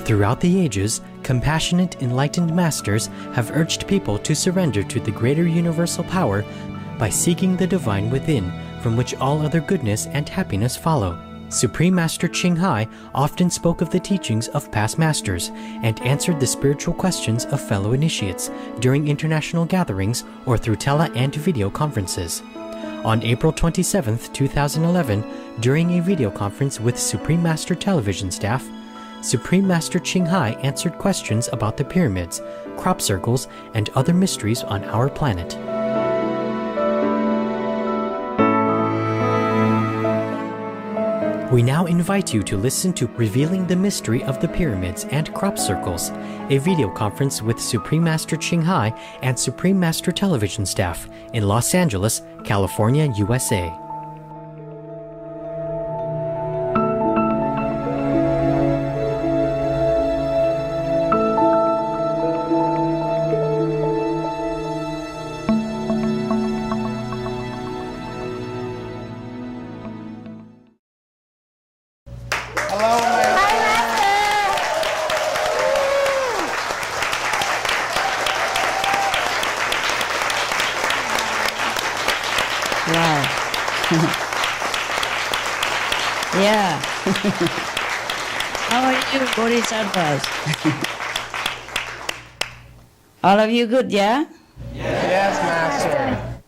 Throughout the ages, compassionate, enlightened masters have urged people to surrender to the greater universal power by seeking the divine within, from which all other goodness and happiness follow. Supreme Master Ching Hai often spoke of the teachings of past masters and answered the spiritual questions of fellow initiates during international gatherings or through tele and video conferences. On April 27, 2011, during a video conference with Supreme Master television staff, Supreme Master Ching Hai answered questions about the pyramids, crop circles, and other mysteries on our planet. We now invite you to listen to Revealing the Mystery of the Pyramids and Crop Circles, a video conference with Supreme Master Ching Hai and Supreme Master television staff in Los Angeles, California, USA. Yeah. How are you, Bodhisattvas? All of you good, yeah? Yes, Master.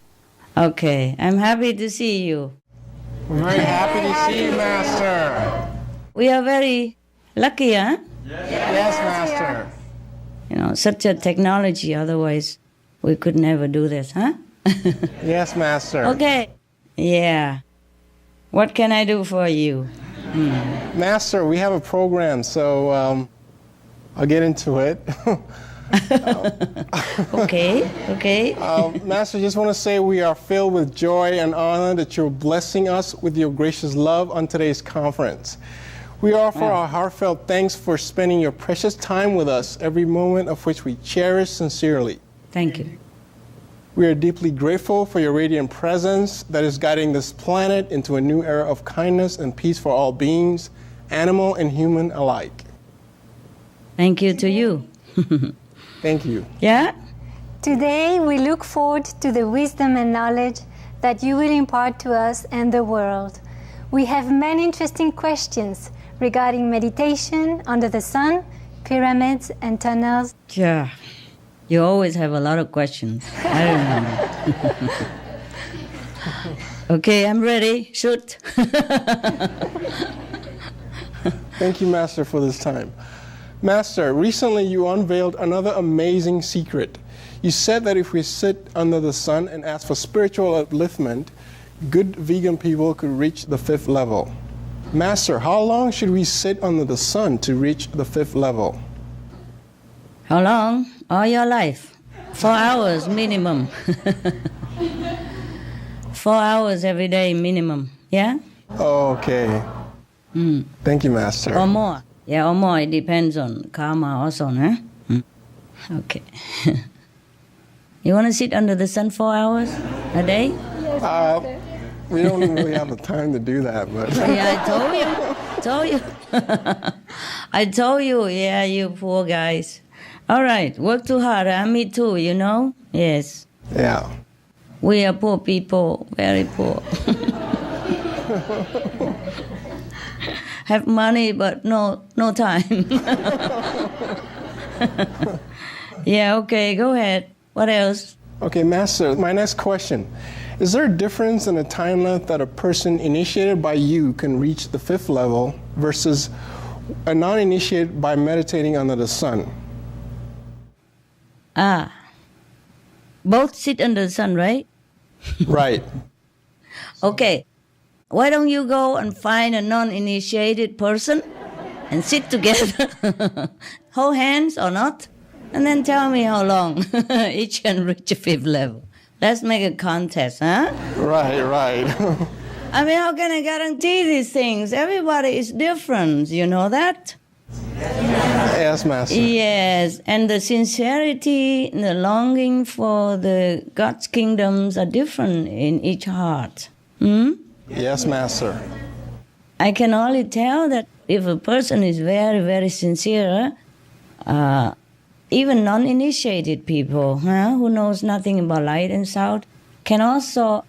Okay, I'm happy to see you. We're very happy to see you, Master. We are very lucky, huh? Yes, Master. You know, such a technology, otherwise we could never do this, huh? Yes, Master. Okay. Yeah. What can I do for you? Master, we have a program, so I'll get into it. Okay. Master, just want to say we are filled with joy and honor that you're blessing us with your gracious love on today's conference. We offer our heartfelt thanks for spending your precious time with us, every moment of which we cherish sincerely. Thank you. We are deeply grateful for your radiant presence that is guiding this planet into a new era of kindness and peace for all beings, animal and human alike. Thank you to you. Thank you. Yeah? Today we look forward to the wisdom and knowledge that you will impart to us and the world. We have many interesting questions regarding meditation under the sun, pyramids and tunnels. Yeah. You always have a lot of questions. I remember. Okay, I'm ready. Shoot. Thank you, Master, for this time. Master, recently you unveiled another amazing secret. You said that if we sit under the sun and ask for spiritual upliftment, good vegan people could reach the 5th level. Master, how long should we sit under the sun to reach the 5th level? How long? All your life. 4 hours minimum. 4 hours every day minimum. Yeah? Okay. Thank you, Master. Or more. Yeah, or more. It depends on karma also, huh? Okay. You want to sit under the sun 4 hours a day? We don't really have the time to do that, but... Yeah, I told you. I told you, yeah, you poor guys. All right, work too hard, huh? Me too, you know? Yes. Yeah. We are poor people, very poor. Have money, but no time. Yeah, okay, go ahead. What else? Okay, Master, my next question. Is there a difference in the time length that a person initiated by you can reach the 5th level versus a non-initiated by meditating under the sun? Both sit under the sun, right? Right. Okay. Why don't you go and find a non-initiated person and sit together, hold hands or not, and then tell me how long each can reach the 5th level. Let's make a contest, huh? Right. I mean, how can I guarantee these things? Everybody is different, you know that? Yes, Master. Yes, and the sincerity, the longing for the God's kingdoms are different in each heart. Yes, Master. I can only tell that if a person is very, very sincere, even non-initiated people who knows nothing about light and sound can also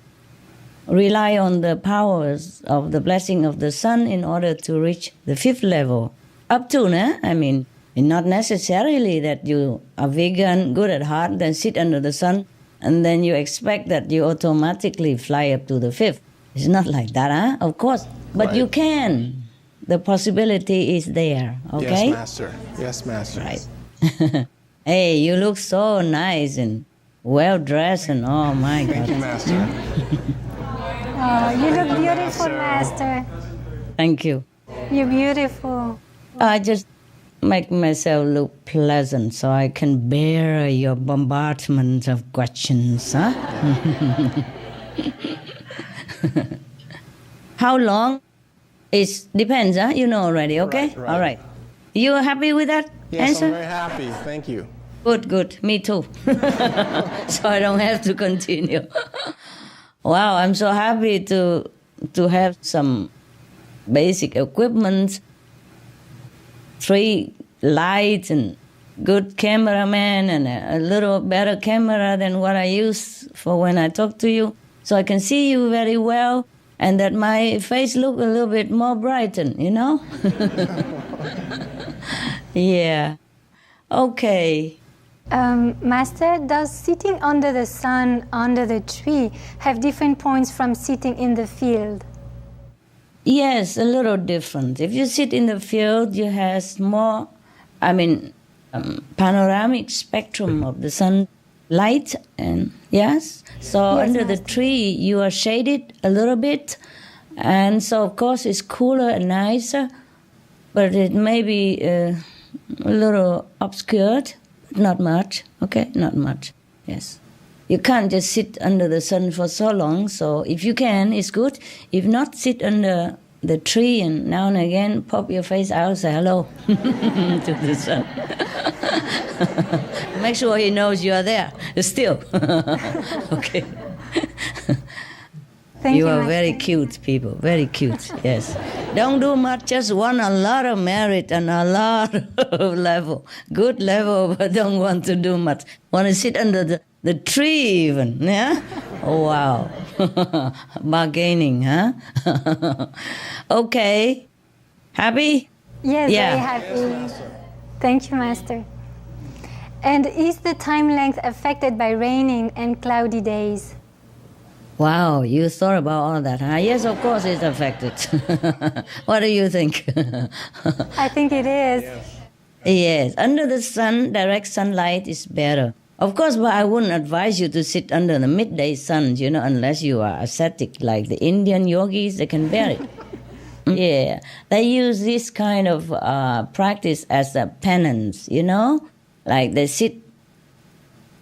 rely on the powers of the blessing of the sun in order to reach the 5th level. Up to, I mean, not necessarily that you are vegan, good at heart, then sit under the sun, and then you expect that you automatically fly up to the 5th. It's not like that, of course. But Right. you can. The possibility is there, okay? Yes, Master. Yes, Master. Right. Hey, you look so nice and well-dressed and oh my God. Thank you, Master. Oh, you look beautiful, Master. Thank you. You're beautiful. I just make myself look pleasant so I can bear your bombardment of questions, huh? How long? It depends, huh? You know already, okay? Right. All right. You are happy with that Yes, answer? I'm very happy. Thank you. Good. Me too. So I don't have to continue. Wow, I'm so happy to have some basic equipment, 3 lights and good cameraman and a little better camera than what I use for when I talk to you. So I can see you very well and that my face look a little bit more brightened, you know? Yeah. Okay. Master, does sitting under the sun, under the tree, have different points from sitting in the field? Yes, a little different. If you sit in the field, you have more, panoramic spectrum of the sun light, and yes. So Yes, under the Master. tree, you are shaded a little bit, and so of course it's cooler and nicer, but it may be a little obscured, not much. Okay, not much. Yes. You can't just sit under the sun for so long, so if you can, it's good. If not, sit under the tree and now and again pop your face out, say hello to the sun. Make sure he knows you are there still. Okay. Thank you, You are Master. very cute people, very cute, yes. Don't do much, just want a lot of merit and a lot of level. Good level, but don't want to do much. Want to sit under the tree even, yeah? Oh, wow. Bargaining, huh? Okay. Happy? Yes, Yeah. very happy. Thank you, Master. And is the time length affected by raining and cloudy days? Wow, you thought about all that, huh? Yes, of course it's affected. What do you think? I think it is. Yes, under the sun, direct sunlight is better. Of course, but I wouldn't advise you to sit under the midday sun, unless you are ascetic like the Indian yogis, they can bear it. Yeah, they use this kind of practice as a penance, like they sit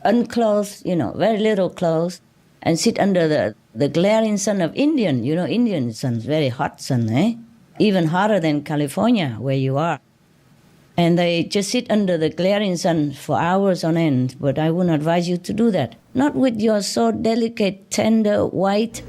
unclothed, very little clothes, and sit under the glaring sun of Indian. Indian sun's very hot sun, eh? Even hotter than California, where you are. And they just sit under the glaring sun for hours on end, but I wouldn't advise you to do that. Not with your so delicate, tender, white,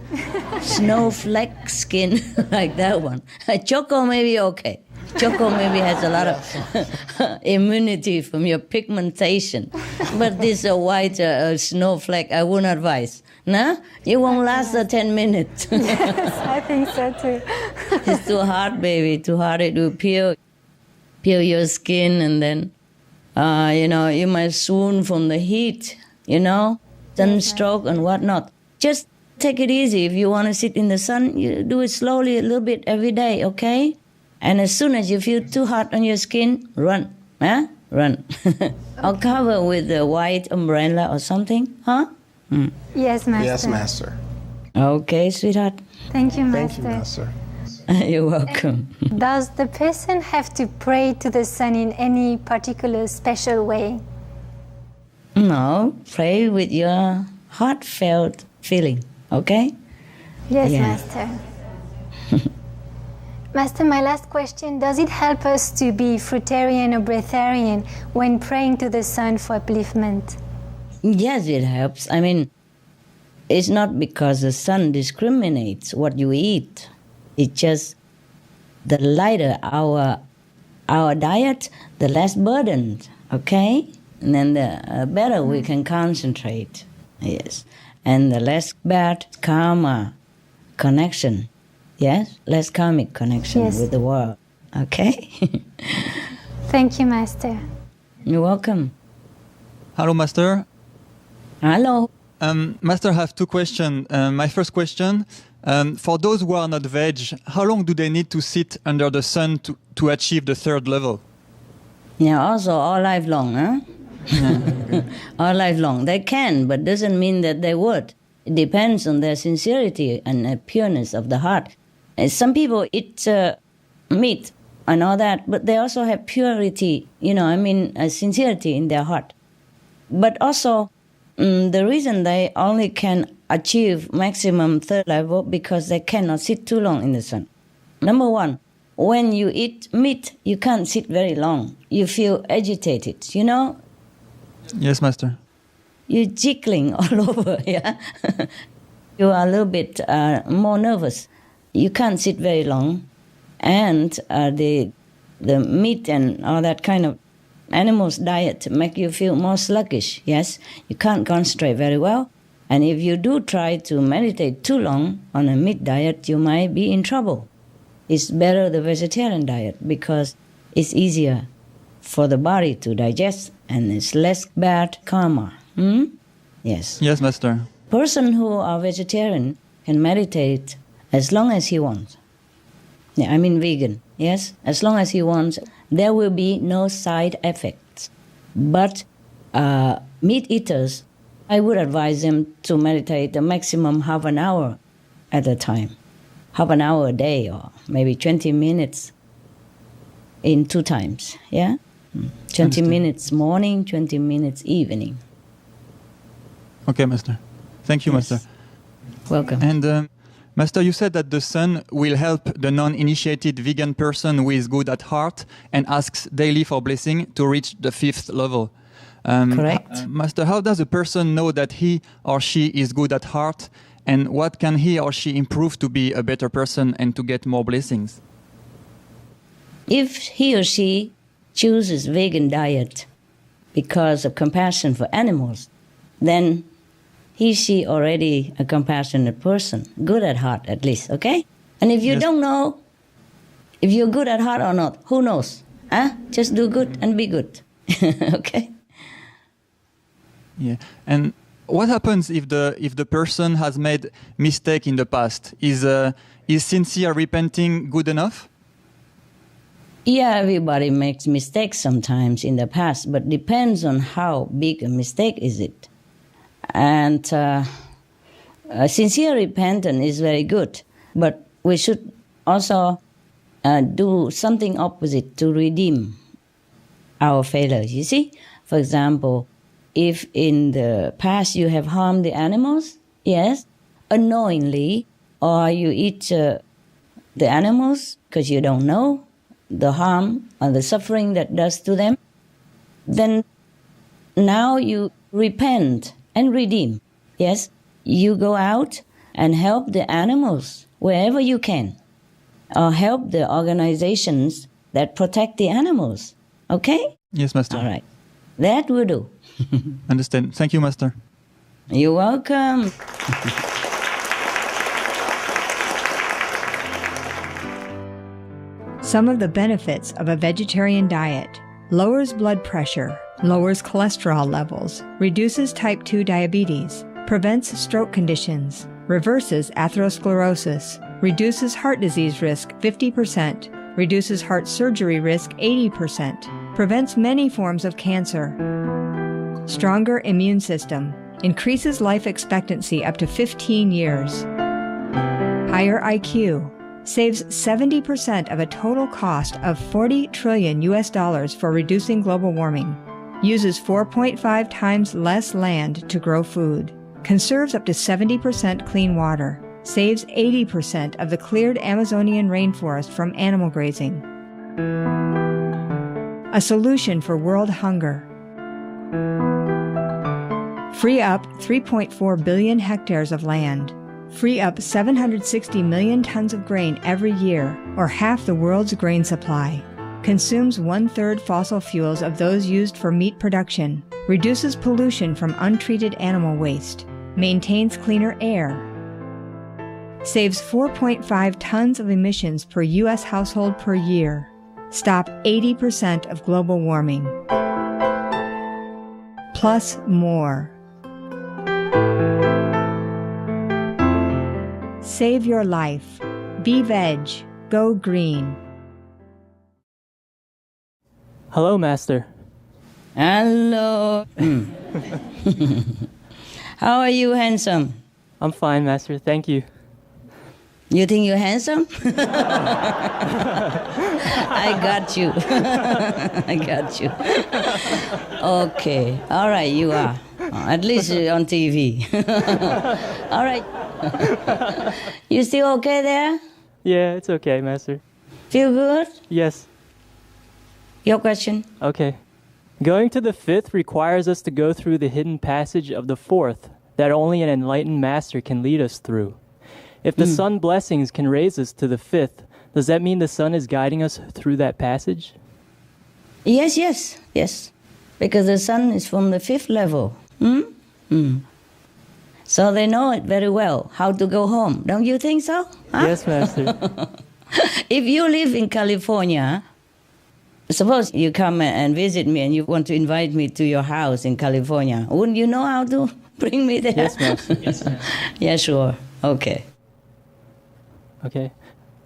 snowflake skin like that one. Choco may be okay. Choco maybe has a lot of immunity from your pigmentation. But this white snowflake, I wouldn't advise. No? You won't last 10 minutes. Yes, I think so too. It's too hot, baby, too hot. It will peel your skin, and then, you might swoon from the heat, sunstroke and whatnot. Just take it easy. If you want to sit in the sun, you do it slowly a little bit every day, okay? And as soon as you feel too hot on your skin, run, huh? Run. Or cover with a white umbrella or something, huh? Yes, Master. Yes, Master. Okay, sweetheart. Thank you, Thank you, Master. Master. You're welcome. Does the person have to pray to the sun in any particular special way? No, pray with your heartfelt feeling, okay? Yes, Yeah. Master. Master, my last question, does it help us to be fruitarian or breatharian when praying to the sun for upliftment? Yes, it helps. It's not because the sun discriminates what you eat. It just the lighter our diet, the less burdened, okay? And then the better we can concentrate, yes. And the less bad karma connection, yes? Less karmic connection with the world, okay? Thank you, Master. You're welcome. Hello, Master. Hello. Master, I have two questions. My first question, for those who are not veg, how long do they need to sit under the sun to achieve the third level? Yeah, also all life long, huh? Yeah. All life long. They can, but doesn't mean that they would. It depends on their sincerity and pureness of the heart. Some people eat meat and all that, but they also have purity, sincerity in their heart. But also, the reason they only can achieve maximum third level because they cannot sit too long in the sun. Number one, when you eat meat, you can't sit very long. You feel agitated, you know? Yes, Master. You're jiggling all over, yeah? You are a little bit more nervous. You can't sit very long. And the meat and all that kind of animals' diet make you feel more sluggish, yes? You can't concentrate very well. And if you do try to meditate too long on a meat diet, you might be in trouble. It's better the vegetarian diet because it's easier for the body to digest and it's less bad karma. Yes. Yes, Master. Person who are vegetarian can meditate as long as he wants. Yeah, I mean vegan, yes? As long as he wants, there will be no side effects. But meat eaters, I would advise them to meditate the maximum half an hour at a time. Half an hour a day or maybe 20 minutes in 2 times, yeah? 20 minutes morning, 20 minutes evening. Okay, Master. Thank you, Yes. Master. Welcome. And Master, you said that the sun will help the non-initiated vegan person who is good at heart and asks daily for blessing to reach the 5th level. Correct. Master, how does a person know that he or she is good at heart, and what can he or she improve to be a better person and to get more blessings? If he or she chooses vegan diet because of compassion for animals, then she already a compassionate person, good at heart at least, okay? And if you don't know if you're good at heart or not, who knows? Just do good and be good, okay? Yeah. And what happens if the person has made mistake in the past? Is sincere repenting good enough? Yeah, everybody makes mistakes sometimes in the past, but depends on how big a mistake is it. And sincere repentance is very good, but we should also do something opposite to redeem our failures, you see? For example, if in the past you have harmed the animals, yes, unknowingly, or you eat the animals because you don't know the harm or the suffering that does to them, then now you repent and redeem. Yes, you go out and help the animals wherever you can, or help the organizations that protect the animals. Okay? Yes, Master. All right. That will do. Understand. Thank you, Master. You're welcome. Some of the benefits of a vegetarian diet: lowers blood pressure, lowers cholesterol levels, reduces type 2 diabetes, prevents stroke conditions, reverses atherosclerosis, reduces heart disease risk 50%, reduces heart surgery risk 80%, prevents many forms of cancer, stronger immune system, increases life expectancy up to 15 years, higher IQ, saves 70% of a total cost of $40 trillion for reducing global warming, uses 4.5 times less land to grow food, conserves up to 70% clean water, saves 80% of the cleared Amazonian rainforest from animal grazing. A solution for world hunger. Free up 3.4 billion hectares of land. free up 760 million tons of grain every year, or half the world's grain supply, consumes 1/3 fossil fuels of those used for meat production, reduces pollution from untreated animal waste, maintains cleaner air, saves 4.5 tons of emissions per U.S. household per year, stop 80% of global warming, plus more. Save your life. Be veg. Go green. Hello, Master. Hello. How are you, handsome? I'm fine, Master. Thank you. You think you're handsome? I got you. I got you. Okay. All right, you are. At least on TV. All right. You still okay there? Yeah, it's okay, Master. Feel good? Yes. Your question? Okay. Going to the fifth requires us to go through the hidden passage of the fourth that only an enlightened Master can lead us through. If the sun blessings can raise us to the fifth, does that mean the sun is guiding us through that passage? Yes. Because the sun is from the fifth level. So they know it very well, how to go home. Don't you think so? Huh? Yes, Master. If you live in California, suppose you come and visit me and you want to invite me to your house in California, wouldn't you know how to bring me there? Yes, Master. Yes, Master. Yeah, sure. Okay. Okay.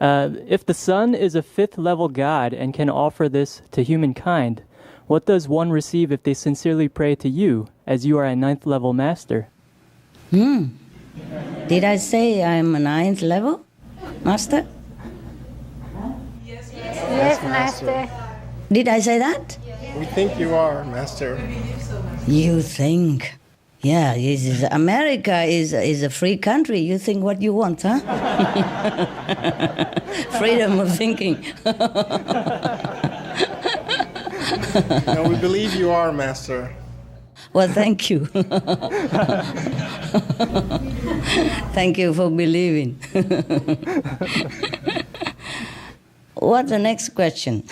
If the sun is a fifth level God and can offer this to humankind, what does one receive if they sincerely pray to you, as you are a ninth level Master? Did I say I'm a ninth level Master? Yes, Master. Did I say that? We think you are, Master. You think? Yeah, America is a free country. You think what you want, huh? Freedom of thinking. No, we believe you are, Master. Well, thank you. Thank you for believing. What's the next question?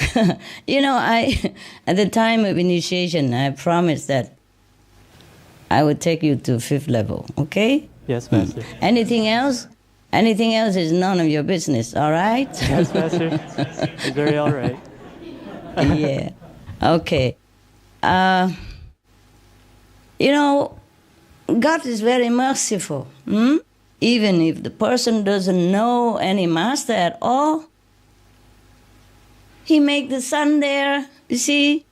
At the time of initiation, I promised that I would take you to fifth level, okay? Yes, Master. Anything else? Anything else is none of your business, all right? Yes, Master. It's very all right. Yeah. Okay. God is very merciful. Even if the person doesn't know any master at all, He make the sun there, you see,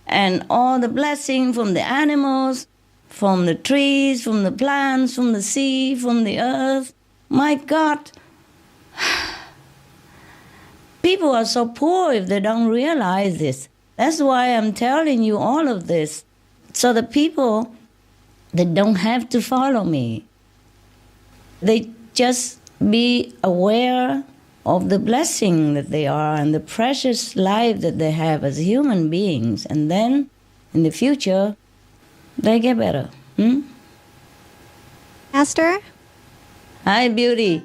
and all the blessing from the animals, from the trees, from the plants, from the sea, from the earth. My God. People are so poor if they don't realize this. That's why I'm telling you all of this. So the people, they don't have to follow me. They just be aware of the blessing that they are and the precious life that they have as human beings. And then, in the future, they get better. Master? Hi, beauty.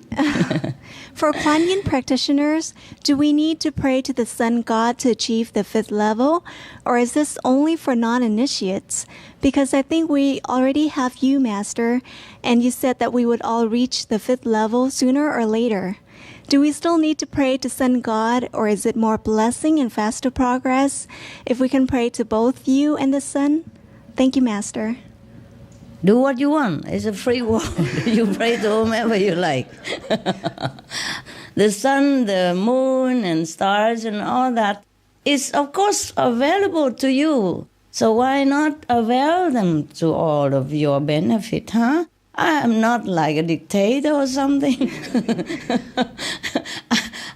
For Kuan Yin practitioners, do we need to pray to the sun god to achieve the fifth level? Or is this only for non-initiates? Because I think we already have you, Master, and you said that we would all reach the fifth level sooner or later. Do we still need to pray to sun god, or is it more blessing and faster progress if we can pray to both you and the sun? Thank you, Master. Do what you want. It's a free world. You pray to whomever you like. The sun, the moon, and stars and all that is, of course, available to you. So why not avail them to all of your benefit, huh? I am not like a dictator or something.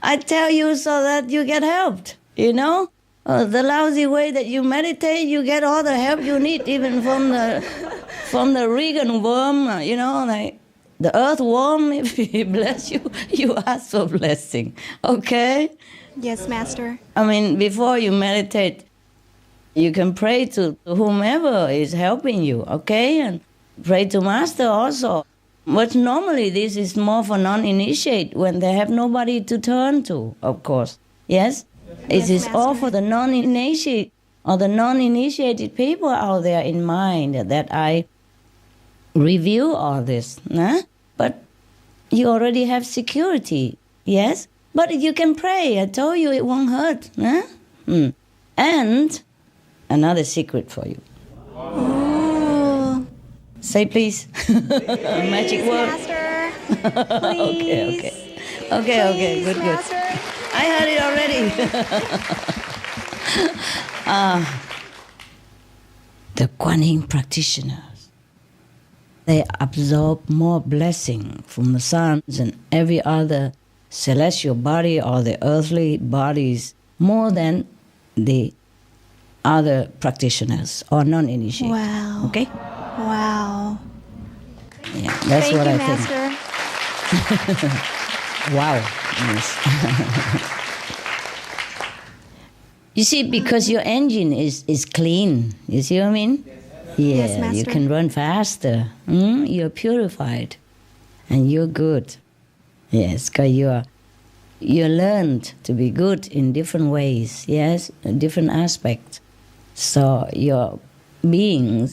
I tell you so that you get helped, you know? The lousy way that you meditate, you get all the help you need, even from the Regan worm, you know, like the earthworm. If he bless you, you ask for blessing, okay? Yes, Master. I mean, before you meditate, you can pray to whomever is helping you, okay? And pray to Master also. But normally this is more for non-initiate when they have nobody to turn to, of course. Yes? It is all for the non-initiate or the non-initiated people out there in mind that I review all this. Huh? But you already have security. Yes? But you can pray. I told you it won't hurt. Huh? And another secret for you. Oh. Say please. Magic word. Master. Please. Okay, good. Master. I heard it already. The Kuan Yin practitioners, they absorb more blessing from the sun and every other celestial body or the earthly bodies more than the other practitioners or non-initiated. Wow. Okay? Wow. Yeah, that's what I think. Master. Wow. Yes. You see, because your engine is clean. You see what I mean? Yeah, Yes, Master. you can run faster. You're purified. And you're good. Yes, because you learned to be good in different ways. Yes, in different aspects. So your being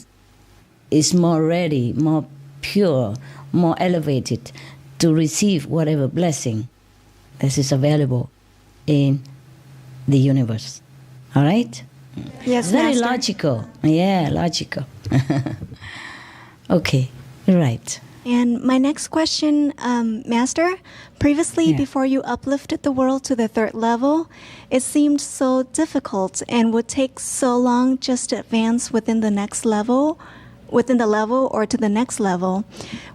is more ready, more pure, more elevated to receive whatever blessing this is available in the universe. All right? Yes, Very Master. logical. Yeah, logical. Okay, right. And my next question, Master, previously Yeah. before you uplifted the world to the third level, it seemed so difficult and would take so long just to advance within the level or to the next level.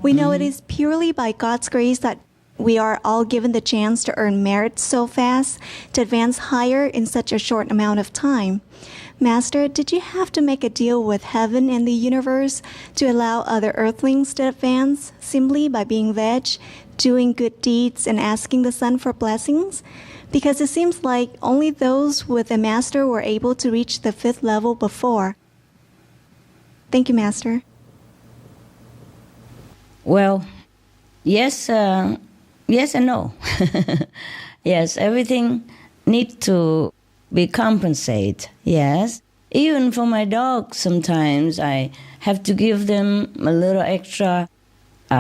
We know it is purely by God's grace that we are all given the chance to earn merit so fast to advance higher in such a short amount of time. Master, did you have to make a deal with heaven and the universe to allow other earthlings to advance simply by being veg, doing good deeds, and asking the sun for blessings? Because it seems like only those with a master were able to reach the fifth level before. Thank you, Master. Well, yes and no. Yes, everything needs to be compensated. Yes. Even for my dogs, sometimes I have to give them a little extra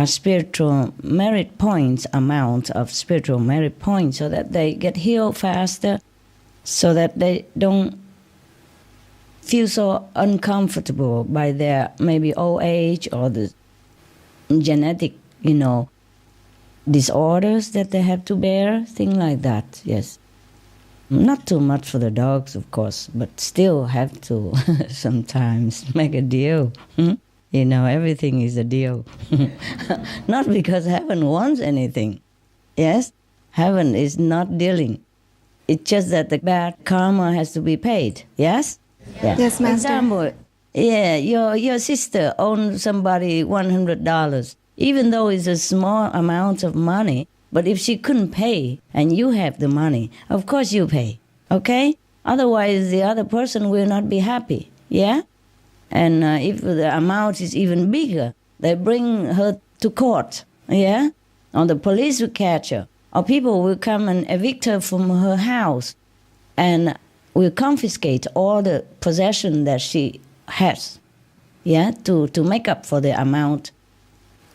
spiritual merit points, amount of spiritual merit points, so that they get healed faster, so that they don't feel so uncomfortable by their maybe old age or the genetic, disorders that they have to bear, things like that, yes. Not too much for the dogs, of course, but still have to sometimes make a deal. Everything is a deal. Not because heaven wants anything. Yes, heaven is not dealing. It's just that the bad karma has to be paid. Yes? Yeah. Yes, For Master. example, your sister owed somebody $100, even though it's a small amount of money. But if she couldn't pay and you have the money, of course you pay, okay? Otherwise, the other person will not be happy, yeah? And if the amount is even bigger, they bring her to court, yeah? Or the police will catch her. Or people will come and evict her from her house and will confiscate all the possession that she has, yeah? To make up for the amount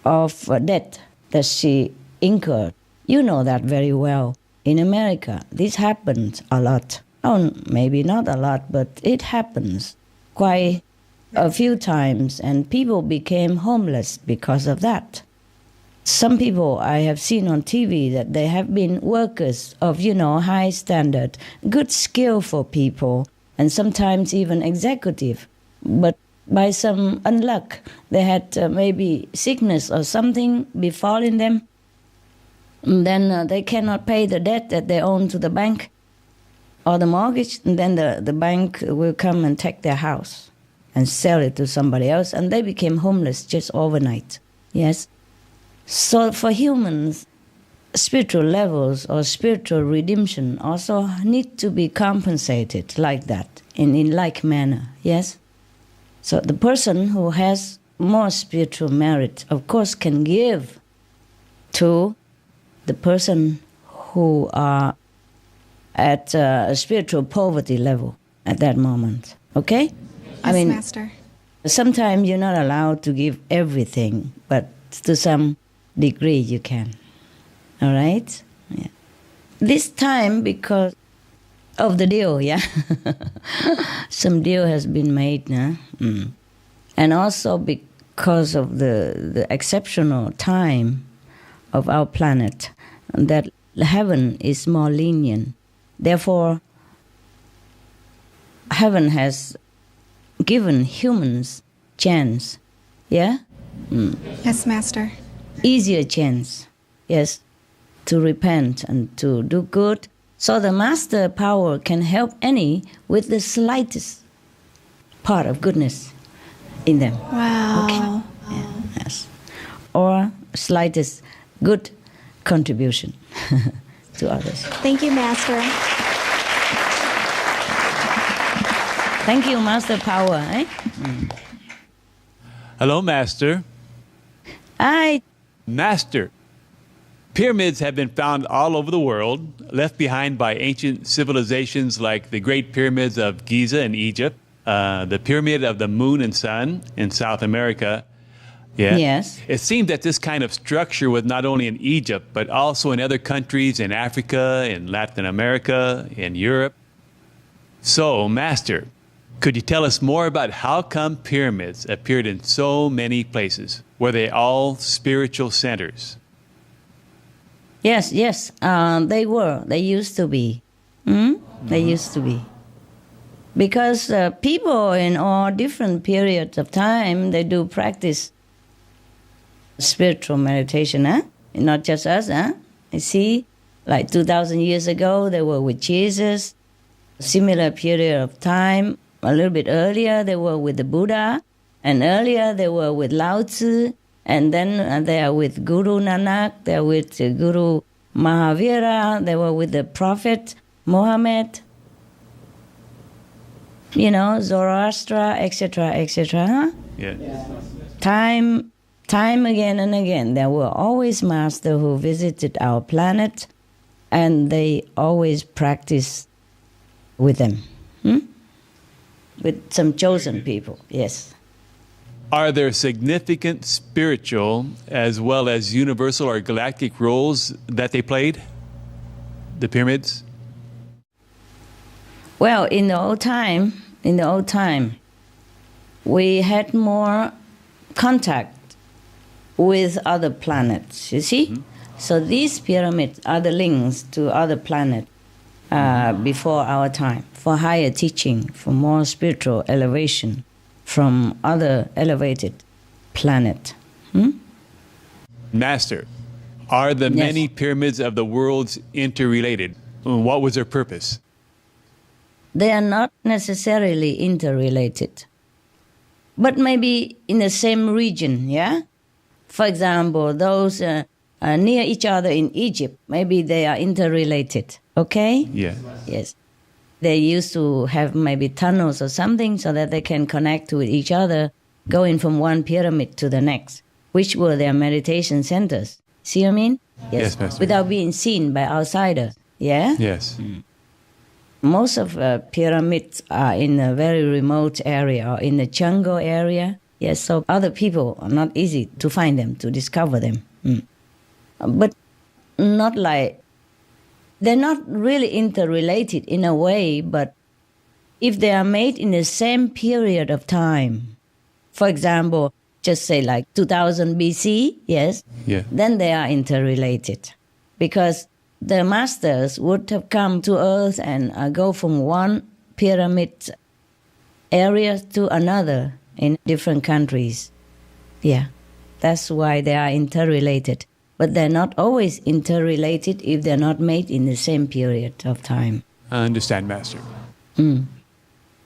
of debt that she incurred. You know that very well. In America, this happens a lot. Oh, maybe not a lot, but it happens quite a few times, and people became homeless because of that. Some people I have seen on TV that they have been workers of, high standard, good skillful people, and sometimes even executive. But by some unluck, they had maybe sickness or something befalling them. And then they cannot pay the debt that they own to the bank or the mortgage, and then the bank will come and take their house and sell it to somebody else, and they became homeless just overnight. Yes? So for humans, spiritual levels or spiritual redemption also need to be compensated like that, in like manner. Yes? So the person who has more spiritual merit, of course, can give to the person who are at a spiritual poverty level at that moment. Okay? Yes, Master. Sometimes you're not allowed to give everything, but to some degree you can. All right? Yeah. This time, because of the deal, yeah? Some deal has been made now. And also because of the exceptional time of our planet, that heaven is more lenient. Therefore, heaven has given humans chance, yeah? Yes, Master. Easier chance, yes, to repent and to do good. So the master power can help any with the slightest part of goodness in them. Wow. Okay. Yeah, yes. Or slightest good contribution to others. Thank you, Master. Thank you, Master Power. Eh? Hello, Master. Master, pyramids have been found all over the world, left behind by ancient civilizations like the Great Pyramids of Giza in Egypt, the Pyramid of the Moon and Sun in South America. Yeah. Yes. It seemed that this kind of structure was not only in Egypt, but also in other countries in Africa, in Latin America, in Europe. So, Master, could you tell us more about how come pyramids appeared in so many places? Were they all spiritual centers? Yes, they were. They used to be. They used to be. Because people in all different periods of time, they do practice spiritual meditation, huh? Not just us, huh? You see, like 2,000 years ago, they were with Jesus. Similar period of time, a little bit earlier, they were with the Buddha. And earlier, they were with Lao Tzu. And then they are with Guru Nanak. They are with Guru Mahavira. They were with the Prophet Muhammad. You know, Zoroaster, etc., etc. Huh? Yeah. Time again and again, there were always masters who visited our planet, and they always practiced with them, with some chosen people, yes. Are there significant spiritual as well as universal or galactic roles that they played, the pyramids? Well, in the old time, we had more contact with other planets, you see? So these pyramids are the links to other planets before our time, for higher teaching, for more spiritual elevation from other elevated planet. Master, are the many pyramids of the world interrelated? What was their purpose? They are not necessarily interrelated, but maybe in the same region, yeah? For example, those near each other in Egypt, maybe they are interrelated, okay? Yeah. Yes. They used to have maybe tunnels or something so that they can connect with each other, going from one pyramid to the next, which were their meditation centers. See what I mean? Yes, Master. Without being seen by outsiders, yeah? Yes. Most of pyramids are in a very remote area or in the jungle area. Yes, so other people are not easy to find them, to discover them. But not like, they're not really interrelated in a way, but if they are made in the same period of time, for example, just say like 2000 BC, yes, then they are interrelated. Because the masters would have come to Earth and go from one pyramid area to another in different countries. Yeah, that's why they are interrelated. But they're not always interrelated if they're not made in the same period of time. I understand, Master. And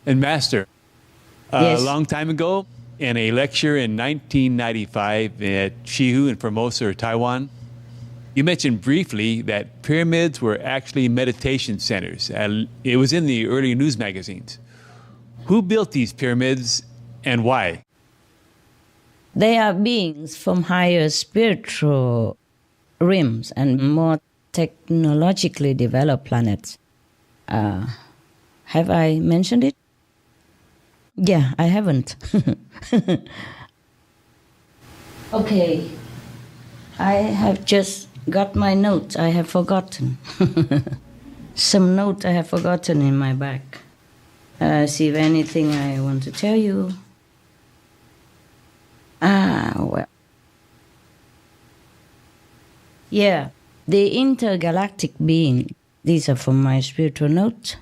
Master, a long time ago, in a lecture in 1995 at Shihu in Formosa, Taiwan, you mentioned briefly that pyramids were actually meditation centers. It was in the early news magazines. Who built these pyramids and why? They are beings from higher spiritual realms and more technologically developed planets. Have I mentioned it? Yeah, I haven't. Okay. I have just got my notes. I have forgotten. Some notes I have forgotten in my bag. See if anything I want to tell you. Well. Yeah, the intergalactic being. These are from my spiritual notes.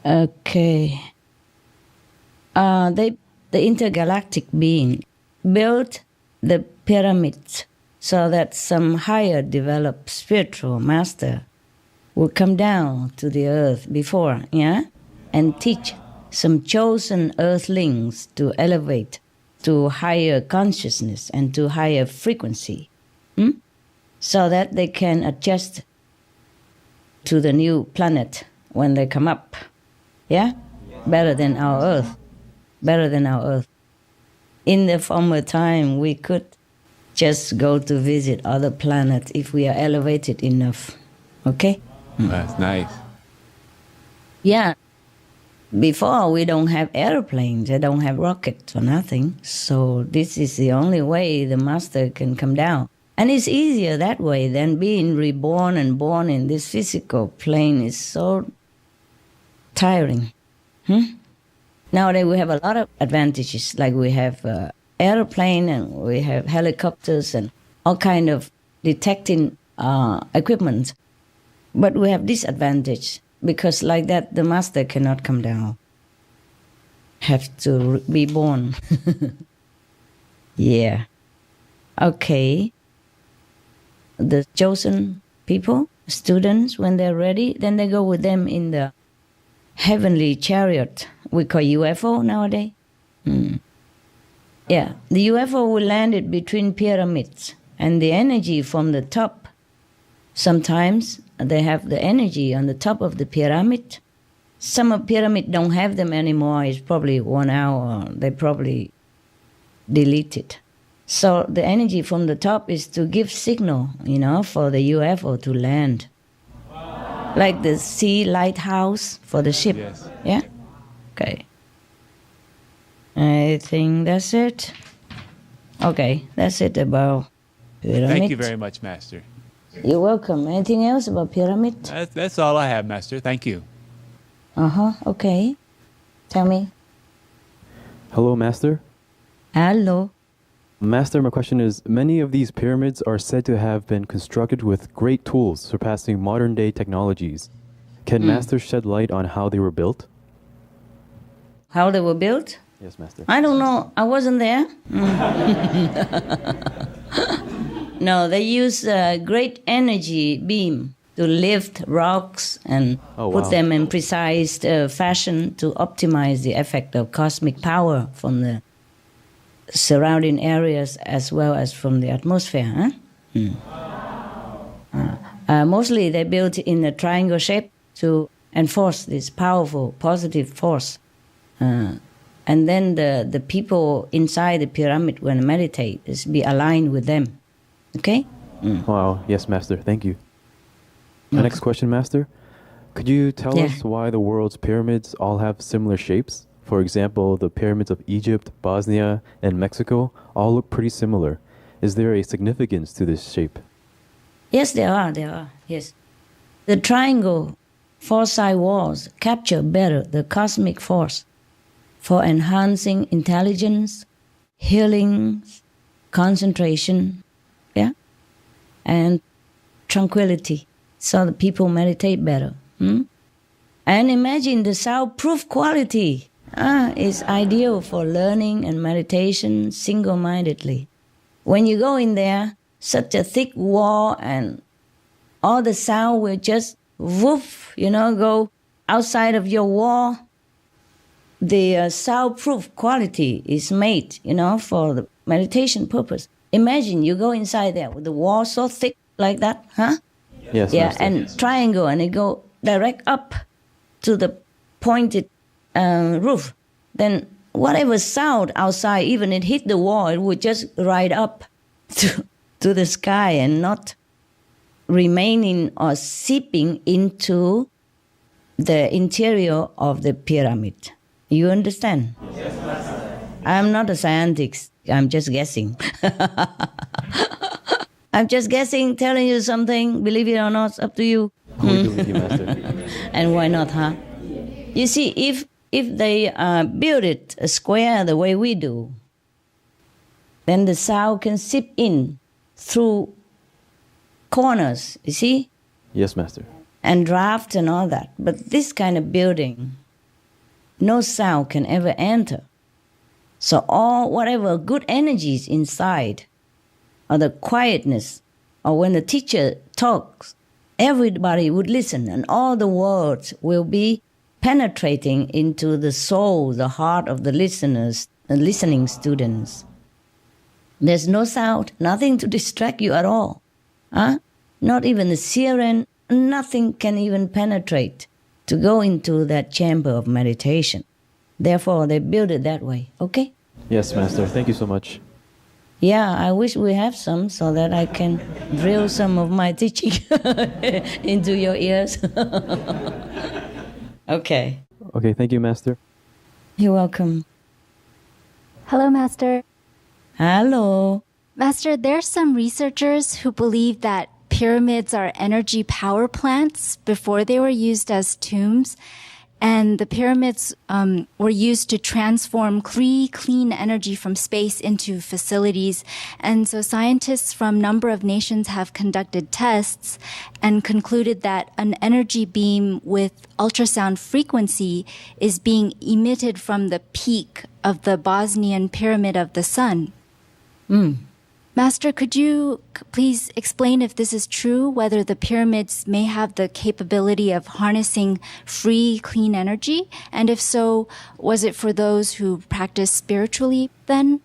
Okay. The intergalactic being built the pyramids so that some higher developed spiritual master would come down to the earth before, and teach some chosen earthlings to elevate to higher consciousness and to higher frequency, so that they can adjust to the new planet when they come up. Yeah? Better than our Earth. Better than our Earth. In the former time, we could just go to visit other planets if we are elevated enough. Okay? That's nice. Yeah. Before, we don't have airplanes, they don't have rockets or nothing. So this is the only way the master can come down. And it's easier that way than being reborn and born in this physical plane is so tiring. Nowadays we have a lot of advantages, like we have airplane and we have helicopters and all kind of detecting equipment. But we have disadvantage because like that the master cannot come down. Have to be born. Yeah. Okay. The chosen people, students, when they're ready, then they go with them in the heavenly chariot. We call UFO nowadays. Yeah, the UFO will land it between pyramids, and the energy from the top. Sometimes they have the energy on the top of the pyramid. Some of pyramid don't have them anymore. It's probably 1 hour. They probably delete it. So the energy from the top is to give signal, for the UFO to land. Like the sea lighthouse for the ship. Yes. Yeah? Okay. I think that's it. Okay, that's it about pyramid. Thank you very much, Master. You're welcome. Anything else about pyramid? That's all I have, Master. Thank you. Okay. Tell me. Hello, Master. Hello. Master, my question is, many of these pyramids are said to have been constructed with great tools surpassing modern-day technologies. Can Master shed light on how they were built? How they were built? Yes, Master. I don't know. I wasn't there. No, they use a great energy beam to lift rocks and put them in precise fashion to optimize the effect of cosmic power from the surrounding areas as well as from the atmosphere. Mostly they built in a triangle shape to enforce this powerful positive force. And then the people inside the pyramid when they meditate is be aligned with them. Okay? Wow. Yes, Master. Thank you. My next question, Master. Could you tell us why the world's pyramids all have similar shapes? For example, the pyramids of Egypt, Bosnia, and Mexico all look pretty similar. Is there a significance to this shape? Yes, there are, yes. The triangle four-side walls capture better the cosmic force for enhancing intelligence, healing, concentration, and tranquility, so the people meditate better. And imagine the soundproof quality. Is ideal for learning and meditation single-mindedly. When you go in there, such a thick wall and all the sound will just woof, go outside of your wall. The soundproof quality is made, for the meditation purpose. Imagine you go inside there with the wall so thick like that, Yes. Yeah, Master. and triangle, and it go direct up to the pointed roof. Then whatever sound outside, even it hit the wall, it would just ride up to the sky and not remaining or seeping into the interior of the pyramid. You understand? Yes, Master. I'm not a scientist. I'm just guessing. I'm just guessing, telling you something. Believe it or not, it's up to you. We believe you, Master. And why not, huh? You see, if they build it a square the way we do, then the sound can seep in through corners, you see? Yes, Master. And draft and all that. But this kind of building, no sound can ever enter. So all whatever good energies inside, or the quietness, or when the teacher talks, everybody would listen, and all the words will be penetrating into the soul, the heart of the listeners, the listening students. There's no sound, nothing to distract you at all. Huh? Not even the siren, nothing can even penetrate to go into that chamber of meditation. Therefore, they build it that way, okay? Yes, Master. Thank you so much. Yeah, I wish we have some so that I can drill some of my teaching into your ears. Okay. Okay, thank you, Master. You're welcome. Hello, Master. Hello. Master, there's some researchers who believe that pyramids are energy power plants before they were used as tombs. And the pyramids were used to transform free, clean energy from space into facilities. And so scientists from a number of nations have conducted tests and concluded that an energy beam with ultrasound frequency is being emitted from the peak of the Bosnian Pyramid of the Sun. Master, could you please explain if this is true, whether the pyramids may have the capability of harnessing free, clean energy? And if so, was it for those who practice spiritually then?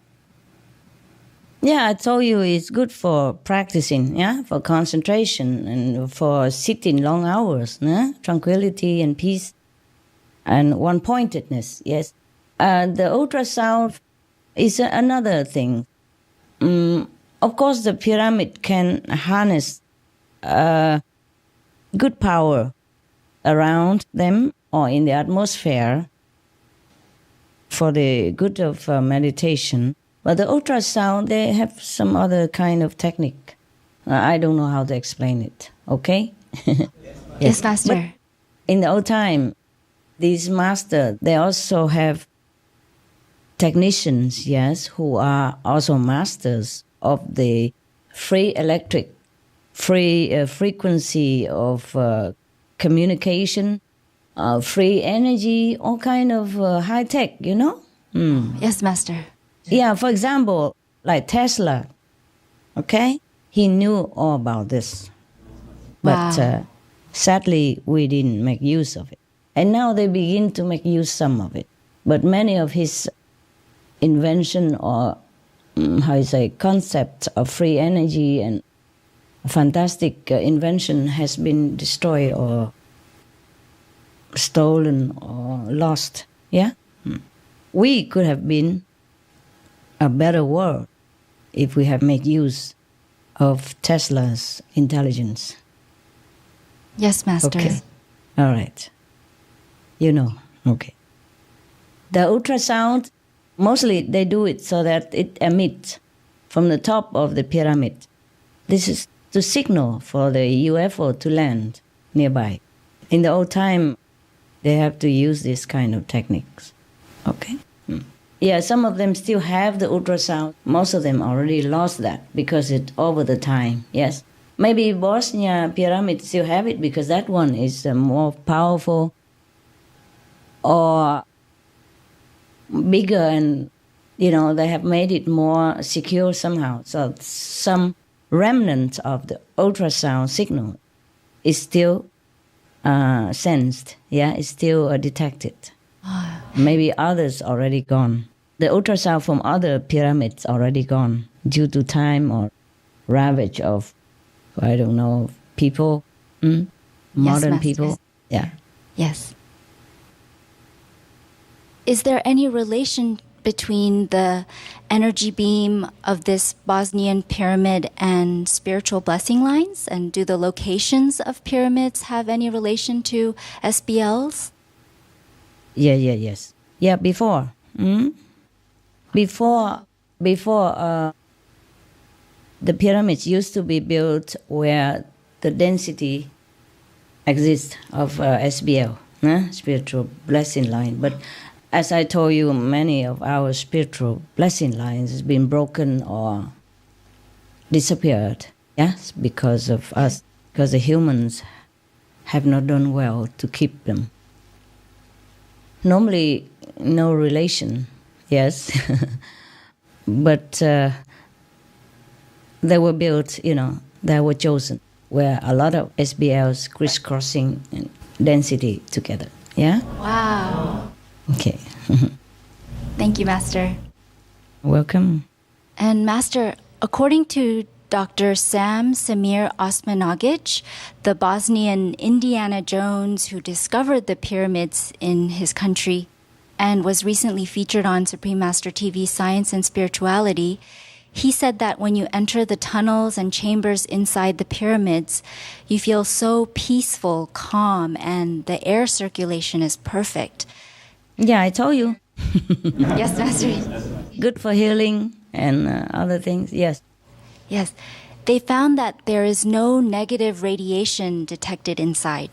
Yeah, I told you it's good for practicing, yeah, for concentration and for sitting long hours, yeah? Tranquility and peace and one-pointedness, yes. The ultrasound is another thing. Of course, the pyramid can harness good power around them or in the atmosphere for the good of meditation. But the ultrasound, they have some other kind of technique. I don't know how to explain it, okay? Yes, Master. But in the old time, these masters, they also have technicians, yes, who are also masters of the free electric, free frequency of communication, free energy, all kind of high tech, you know? Yes, Master. Yeah, for example, like Tesla, okay? He knew all about this. Wow. But sadly, we didn't make use of it. And now they begin to make use some of it. But many of his invention or concept of free energy and fantastic invention has been destroyed or stolen or lost. Yeah? We could have been a better world if we have made use of Tesla's intelligence. Yes, Master. Okay. All right. You know. Okay. The ultrasound, mostly they do it so that it emits from the top of the pyramid. This is to signal for the UFO to land nearby. In the old time, they have to use this kind of techniques. Okay? Yeah, some of them still have the ultrasound. Most of them already lost that because it's over the time, yes. Maybe Bosnia pyramid still have it because that one is more powerful or bigger and, you know, they have made it more secure somehow. So some remnant of the ultrasound signal is still sensed, yeah, is still detected. Maybe others already gone. The ultrasound from other pyramids already gone due to time or ravage of, I don't know, people, modern Master. people. Yeah. Yes. is there any relation between the energy beam of this Bosnian pyramid and spiritual blessing lines? And do the locations of pyramids have any relation to SBLs? Yes. Yeah, before. Before the pyramids used to be built where the density exists of SBL, spiritual blessing line. But as I told you, many of our spiritual blessing lines has been broken or disappeared. Yes, because of us, because the humans have not done well to keep them. Normally, no relation, yes, but they were built, they were chosen, where a lot of SBLs crisscrossing density together. Yeah? Wow. Okay. Thank you, Master. Welcome. And Master, according to Dr. Sam Samir Osmanagic, the Bosnian Indiana Jones who discovered the pyramids in his country and was recently featured on Supreme Master TV Science and Spirituality, he said that when you enter the tunnels and chambers inside the pyramids, you feel so peaceful, calm, and the air circulation is perfect. Yeah, I told you. Yes, Master. Good for healing and other things, yes. Yes. They found that there is no negative radiation detected inside.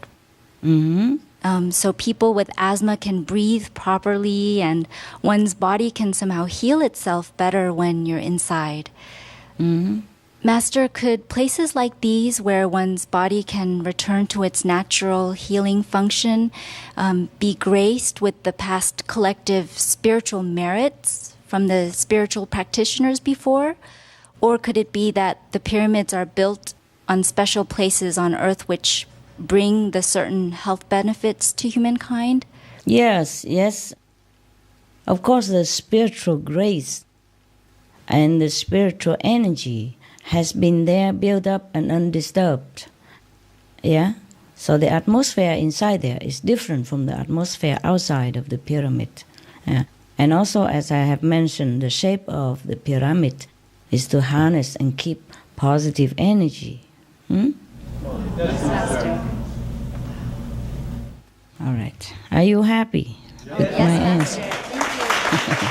So people with asthma can breathe properly, and one's body can somehow heal itself better when you're inside. Master, could places like these, where one's body can return to its natural healing function, be graced with the past collective spiritual merits from the spiritual practitioners before? Or could it be that the pyramids are built on special places on Earth which bring the certain health benefits to humankind? Yes. Of course, the spiritual grace and the spiritual energy has been there, built up and undisturbed. Yeah? So the atmosphere inside there is different from the atmosphere outside of the pyramid. Yeah. And also, as I have mentioned, the shape of the pyramid is to harness and keep positive energy. Yes, Master. All right. Are you happy with my answer? Thank you.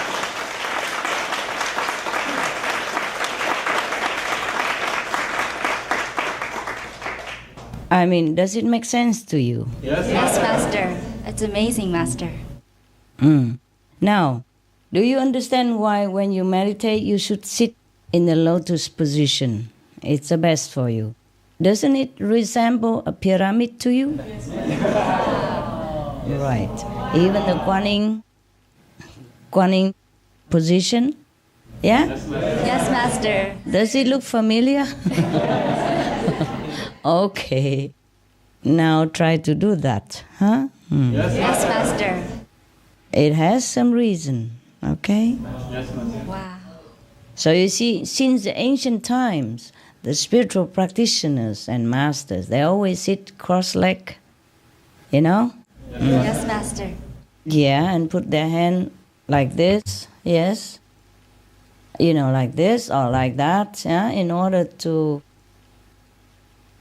I mean, does it make sense to you? Yes, Master. It's amazing, Master. Now, do you understand why when you meditate you should sit in the lotus position? It's the best for you. Doesn't it resemble a pyramid to you? Right. Even the Guanyin position? Yeah? Yes, Master. Does it look familiar? Okay. Now try to do that, huh? Yes, Master. It has some reason, okay? Wow. So you see, since the ancient times, the spiritual practitioners and masters, they always sit cross-legged, Yes, Master. Yeah, and put their hand like this, yes. Like this or like that, yeah, in order to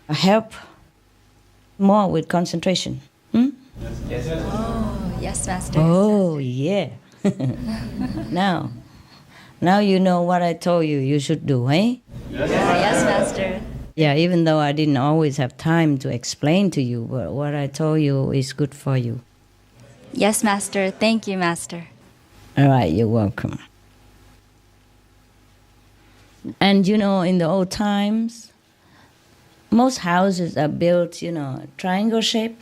help more with concentration. Oh, yes, Master. Oh, yeah. Now you know what I told you should do, eh? Yes, Master. Yeah, even though I didn't always have time to explain to you, but what I told you is good for you. Yes, Master. Thank you, Master. All right, you're welcome. And in the old times, most houses are built, triangle shape.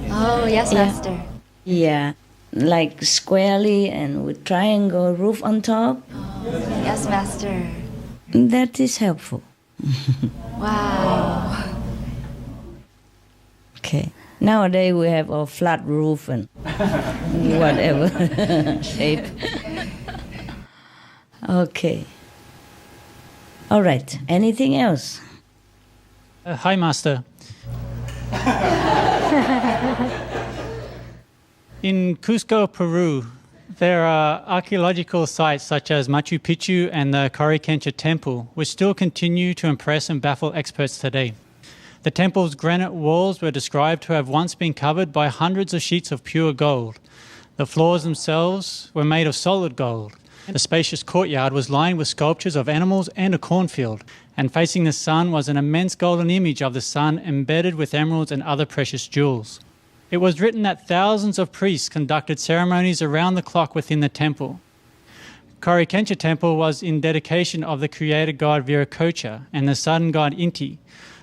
Oh, yes, Master. Yeah, like squarely and with triangle roof on top. Oh, yes, Master. That is helpful. Wow. Okay. Nowadays we have a flat roof and whatever shape. Okay. All right. Anything else? Hi, Master. In Cusco, Peru, There are archaeological sites such as Machu Picchu and the Coricancha Temple, which still continue to impress and baffle experts today. The temple's granite walls were described to have once been covered by hundreds of sheets of pure gold. The floors themselves were made of solid gold. The spacious courtyard was lined with sculptures of animals and a cornfield, and facing the sun was an immense golden image of the sun embedded with emeralds and other precious jewels. It was written that thousands of priests conducted ceremonies around the clock within the temple. Coricancha Temple was in dedication of the creator god Viracocha and the sun god Inti.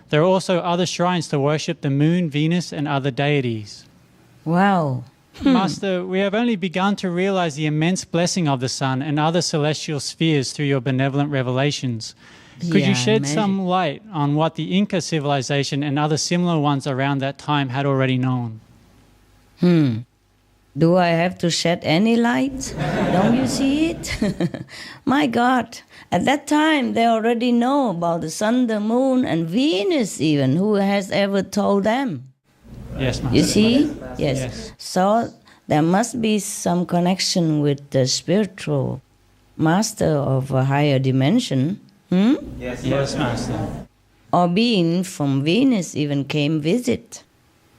There are also other shrines to worship the moon, Venus, and other deities. Wow. Master, we have only begun to realize the immense blessing of the sun and other celestial spheres through your benevolent revelations. Could you shed some light on what the Inca civilization and other similar ones around that time had already known? Do I have to shed any light? Don't you see it? My God, at that time they already know about the sun, the moon, and Venus even. Who has ever told them? Yes, Master. You see? Yes. So there must be some connection with the spiritual master of a higher dimension. Yes, Master. Or being from Venus even came visit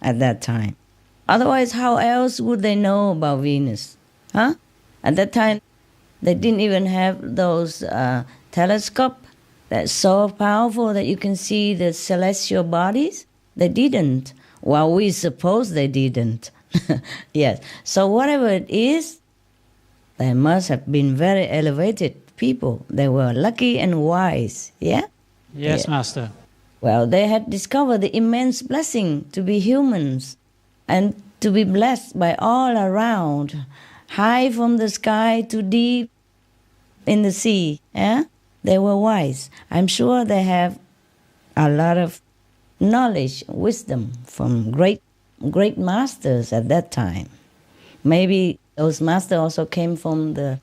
at that time. Otherwise, how else would they know about Venus? At that time, they didn't even have those telescope that's so powerful that you can see the celestial bodies. They didn't. Well, we suppose they didn't. Yes. So whatever it is, they must have been very elevated people. They were lucky and wise. Yeah? Yes, Master. Well, they had discovered the immense blessing to be humans and to be blessed by all around, high from the sky to deep in the sea. Yeah? They were wise. I'm sure they have a lot of knowledge, wisdom from great masters at that time. Maybe those masters also came from the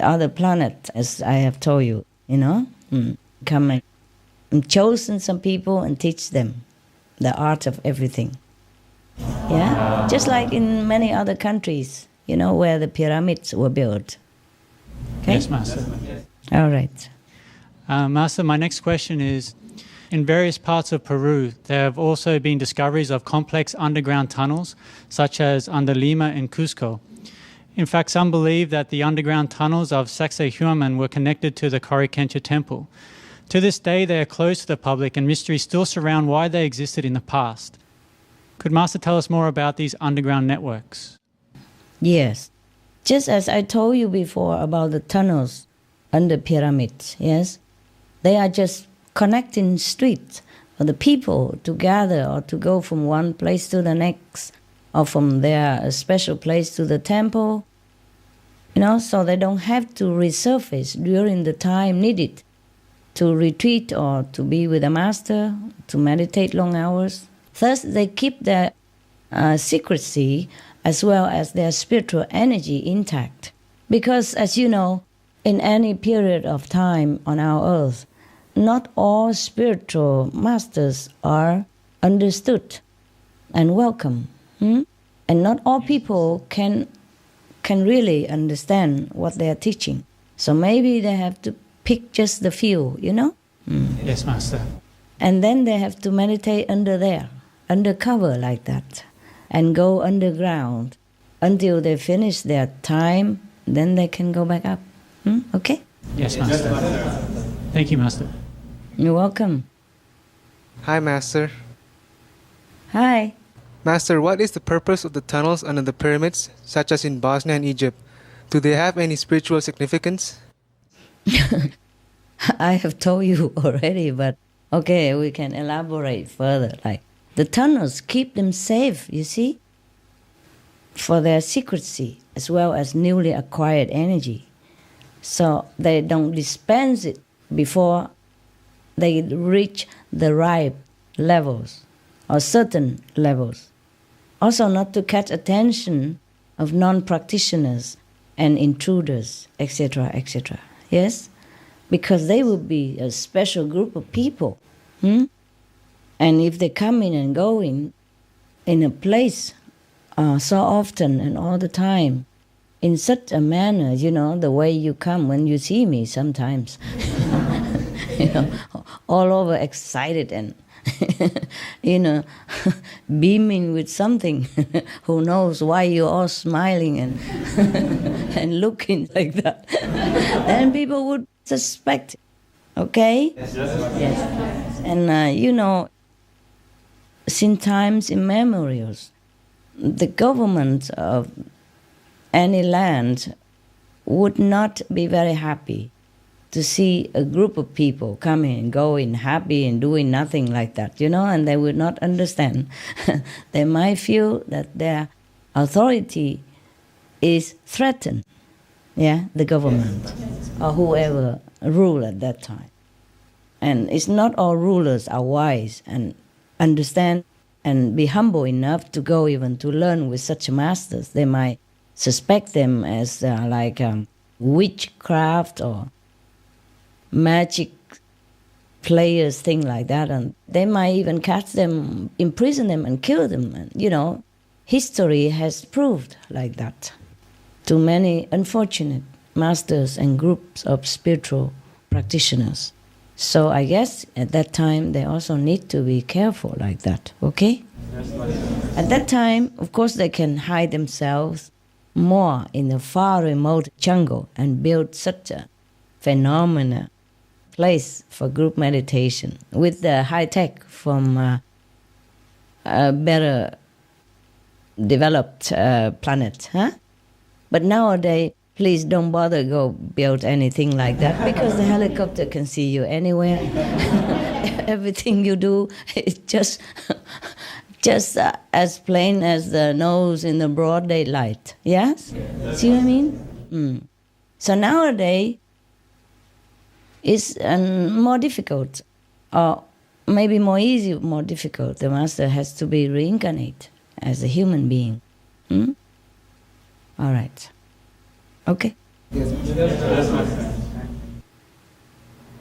other planet, as I have told you, come and chosen some people and teach them the art of everything. Yeah? Just like in many other countries, where the pyramids were built. Okay? Yes, Master. All right. Master, my next question is, in various parts of Peru, there have also been discoveries of complex underground tunnels, such as under Lima and Cusco. In fact, some believe that the underground tunnels of Sacsayhuaman were connected to the Coricancha Temple. To this day, they are closed to the public, and mysteries still surround why they existed in the past. Could Master tell us more about these underground networks? Yes. Just as I told you before about the tunnels under pyramids, yes? They are just connecting streets for the people to gather or to go from one place to the next or from their special place to the temple, so they don't have to resurface during the time needed to retreat or to be with a master, to meditate long hours. Thus, they keep their secrecy as well as their spiritual energy intact. Because, as you know, in any period of time on our earth, not all spiritual masters are understood and welcome. And not all people can really understand what they are teaching. So maybe they have to pick just the few, Yes, Master. And then they have to meditate under cover like that, and go underground until they finish their time, then they can go back up. Okay? Yes, Master. Thank you, Master. You're welcome. Hi, Master. Hi. Master, what is the purpose of the tunnels under the pyramids, such as in Bosnia and Egypt? Do they have any spiritual significance? I have told you already, but okay, we can elaborate further. Like, the tunnels keep them safe, you see, for their secrecy as well as newly acquired energy. So they don't dispense it before they reach the ripe levels or certain levels. Also not to catch attention of non-practitioners and intruders, etc., etc. Yes? Because they will be a special group of people. And if they come in and go in a place so often and all the time, in such a manner, the way you come when you see me sometimes. All over excited and, beaming with something. Who knows why you're all smiling and and looking like that. Then people would suspect, okay? Yes. And, since times immemorial, the government of any land would not be very happy to see a group of people coming and going happy and doing nothing like that, and they would not understand. They might feel that their authority is threatened, the government or whoever rule at that time. And it's not all rulers are wise and understand and be humble enough to go even to learn with such masters. They might suspect them as witchcraft or magic players, things like that, and they might even catch them, imprison them, and kill them. And, history has proved like that to many unfortunate masters and groups of spiritual practitioners. So I guess at that time they also need to be careful like that, okay? At that time, of course, they can hide themselves more in the far remote jungle and build such a phenomenal place for group meditation with the high tech from a better developed planet, huh? But nowadays, please don't bother go build anything like that because the helicopter can see you anywhere. Everything you do is just as plain as the nose in the broad daylight. Yes? See what I mean? So nowadays, it's more difficult, or maybe more easy, more difficult. The master has to be reincarnated as a human being. All right. Okay. Yes.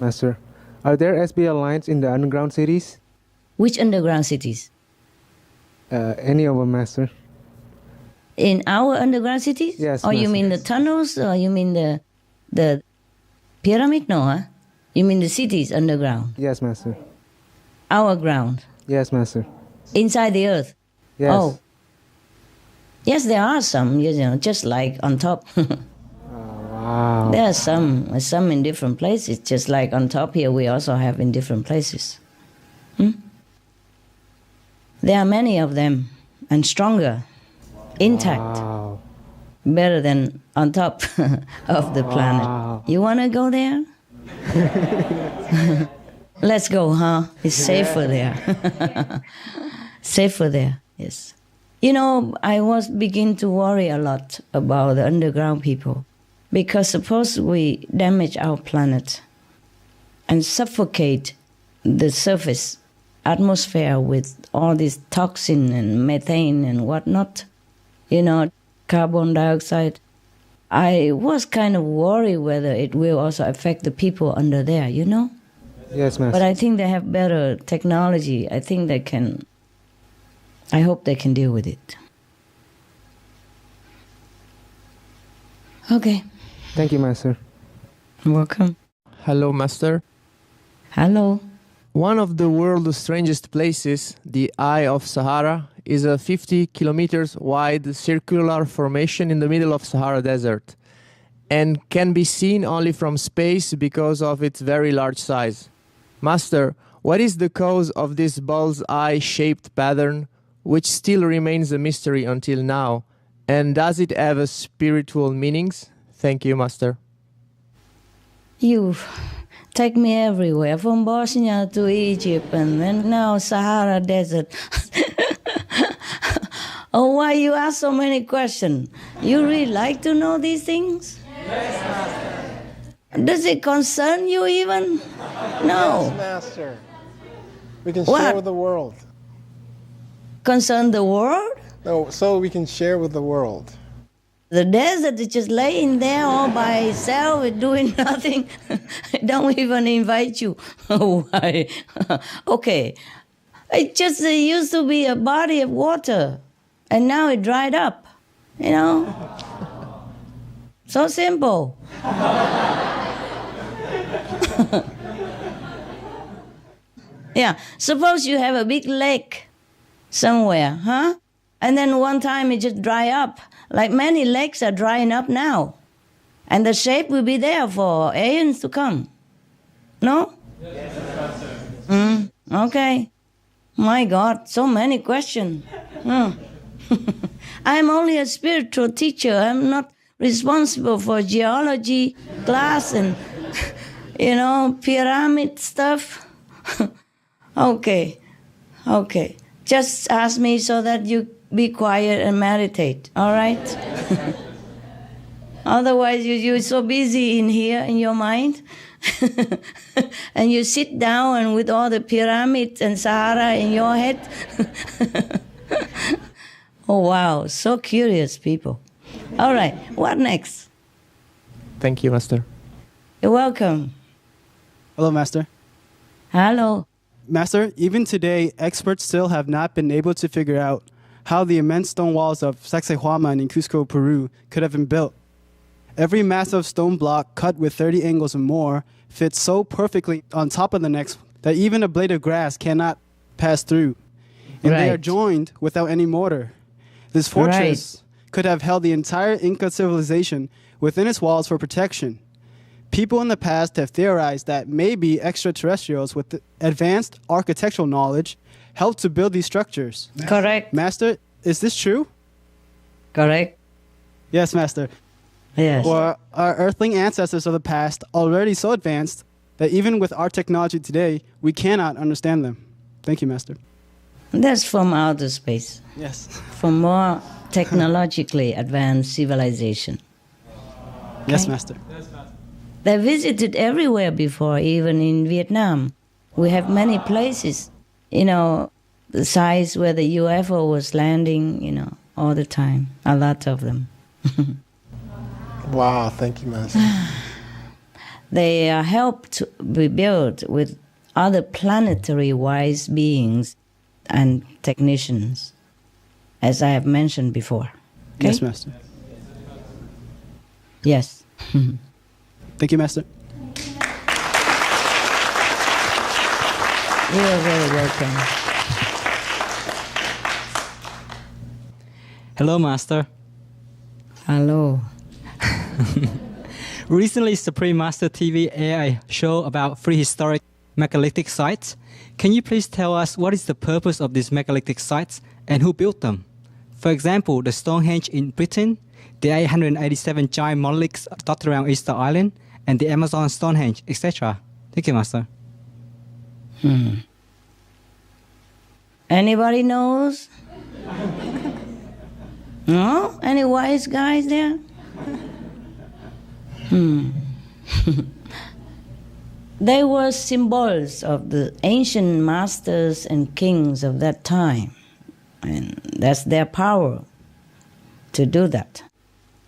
Master, are there SBL lines in the underground cities? Which underground cities? Any of them, Master. In our underground cities? Yes. Or you mean the tunnels? Or you mean the pyramid? No, huh? You mean the cities underground? Yes, Master. Our ground? Yes, Master. Inside the earth? Yes. Oh. Yes, there are some, just like on top. Wow. There are some in different places, just like on top here we also have in different places. There are many of them, and stronger, intact, Wow. better than on top of the planet. Wow. You want to go there? Let's go, huh? It's safer there. Safer there, yes. I was beginning to worry a lot about the underground people, because suppose we damage our planet and suffocate the surface atmosphere with all this toxin and methane and whatnot, carbon dioxide. I was kind of worried whether it will also affect the people under there, Yes, Master. But I think they have better technology. I hope they can deal with it. Okay. Thank you, Master. Welcome. Hello, Master. Hello. One of the world's strangest places, the Eye of Sahara, is a 50 kilometers wide circular formation in the middle of Sahara Desert and can be seen only from space because of its very large size. Master, what is the cause of this bull's eye-shaped pattern, which still remains a mystery until now? And does it have a spiritual meanings? Thank you, Master. You take me everywhere, from Bosnia to Egypt, and then now Sahara Desert. Oh, why you ask so many questions? You really like to know these things? Yes, Master. Does it concern you even? No. Yes, Master. We can What? share with the world. Concern the world? No, so we can share with the world. The desert is just laying there all by itself, doing nothing. Don't even invite you. Why? Okay. It just used to be a body of water, and now it dried up, So simple. Yeah, suppose you have a big lake somewhere, huh? And then one time it just dry up, like many lakes are drying up now. And the shape will be there for aeons to come. No? Yes. Okay. My God, so many questions. I'm only a spiritual teacher. I'm not responsible for geology class and, pyramid stuff. Okay. Just ask me so that you be quiet and meditate, all right? Otherwise, you're so busy in here, in your mind. And you sit down and with all the pyramids and Sahara in your head. Oh, wow. So curious people. All right. What next? Thank you, Master. You're welcome. Hello, Master. Hello. Master, even today, experts still have not been able to figure out how the immense stone walls of Sacsayhuaman in Cusco, Peru could have been built. Every massive stone block cut with 30 angles or more fits so perfectly on top of the next that even a blade of grass cannot pass through. And they are joined without any mortar. This fortress could have held the entire Inca civilization within its walls for protection. People in the past have theorized that maybe extraterrestrials with advanced architectural knowledge helped to build these structures. Correct. Master, is this true? Correct. Yes, Master. Yes. Or are earthling ancestors of the past already so advanced that even with our technology today, we cannot understand them? Thank you, Master. That's from outer space. Yes. From more technologically advanced civilization. Okay? Yes, Master. They visited everywhere before, even in Vietnam. We have many places, the size where the UFO was landing, all the time. A lot of them. Wow, thank you, Master. They are helped to be built with other planetary wise beings and technicians, as I have mentioned before. Okay? Yes, Master. Yes. Thank you, Master. You are very welcome. Hello, Master. Hello. Recently, Supreme Master TV aired a show about 3 historic megalithic sites. Can you please tell us what is the purpose of these megalithic sites and who built them? For example, the Stonehenge in Britain, the 887 giant monoliths dotted around Easter Island, and the Amazon Stonehenge, etc. Thank you, Master. Anybody knows? No? Any wise guys there? They were symbols of the ancient masters and kings of that time. And that's their power to do that.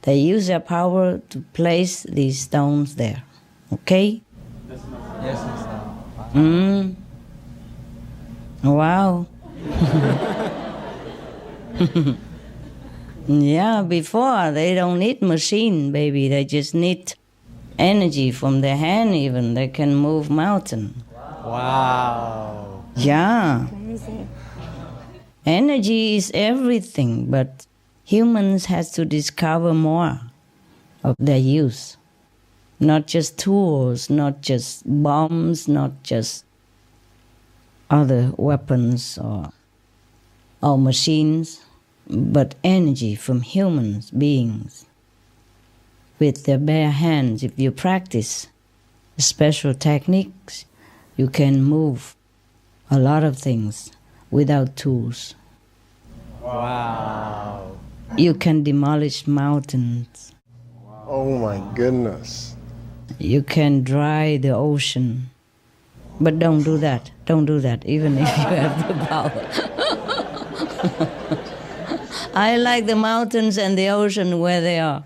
They use their power to place these stones there. Okay? Yes, Master. Wow. Yeah, before they don't need machine, baby. They just need energy from their hand even. They can move mountain. Wow. Yeah. Amazing. Energy is everything, but humans has to discover more of their use. Not just tools, not just bombs, not just other weapons or machines, but energy from human beings. With their bare hands, if you practice special techniques, you can move a lot of things without tools. Wow. You can demolish mountains. Oh my goodness. You can dry the ocean. But don't do that. Don't do that, even if you have the power. I like the mountains and the ocean where they are.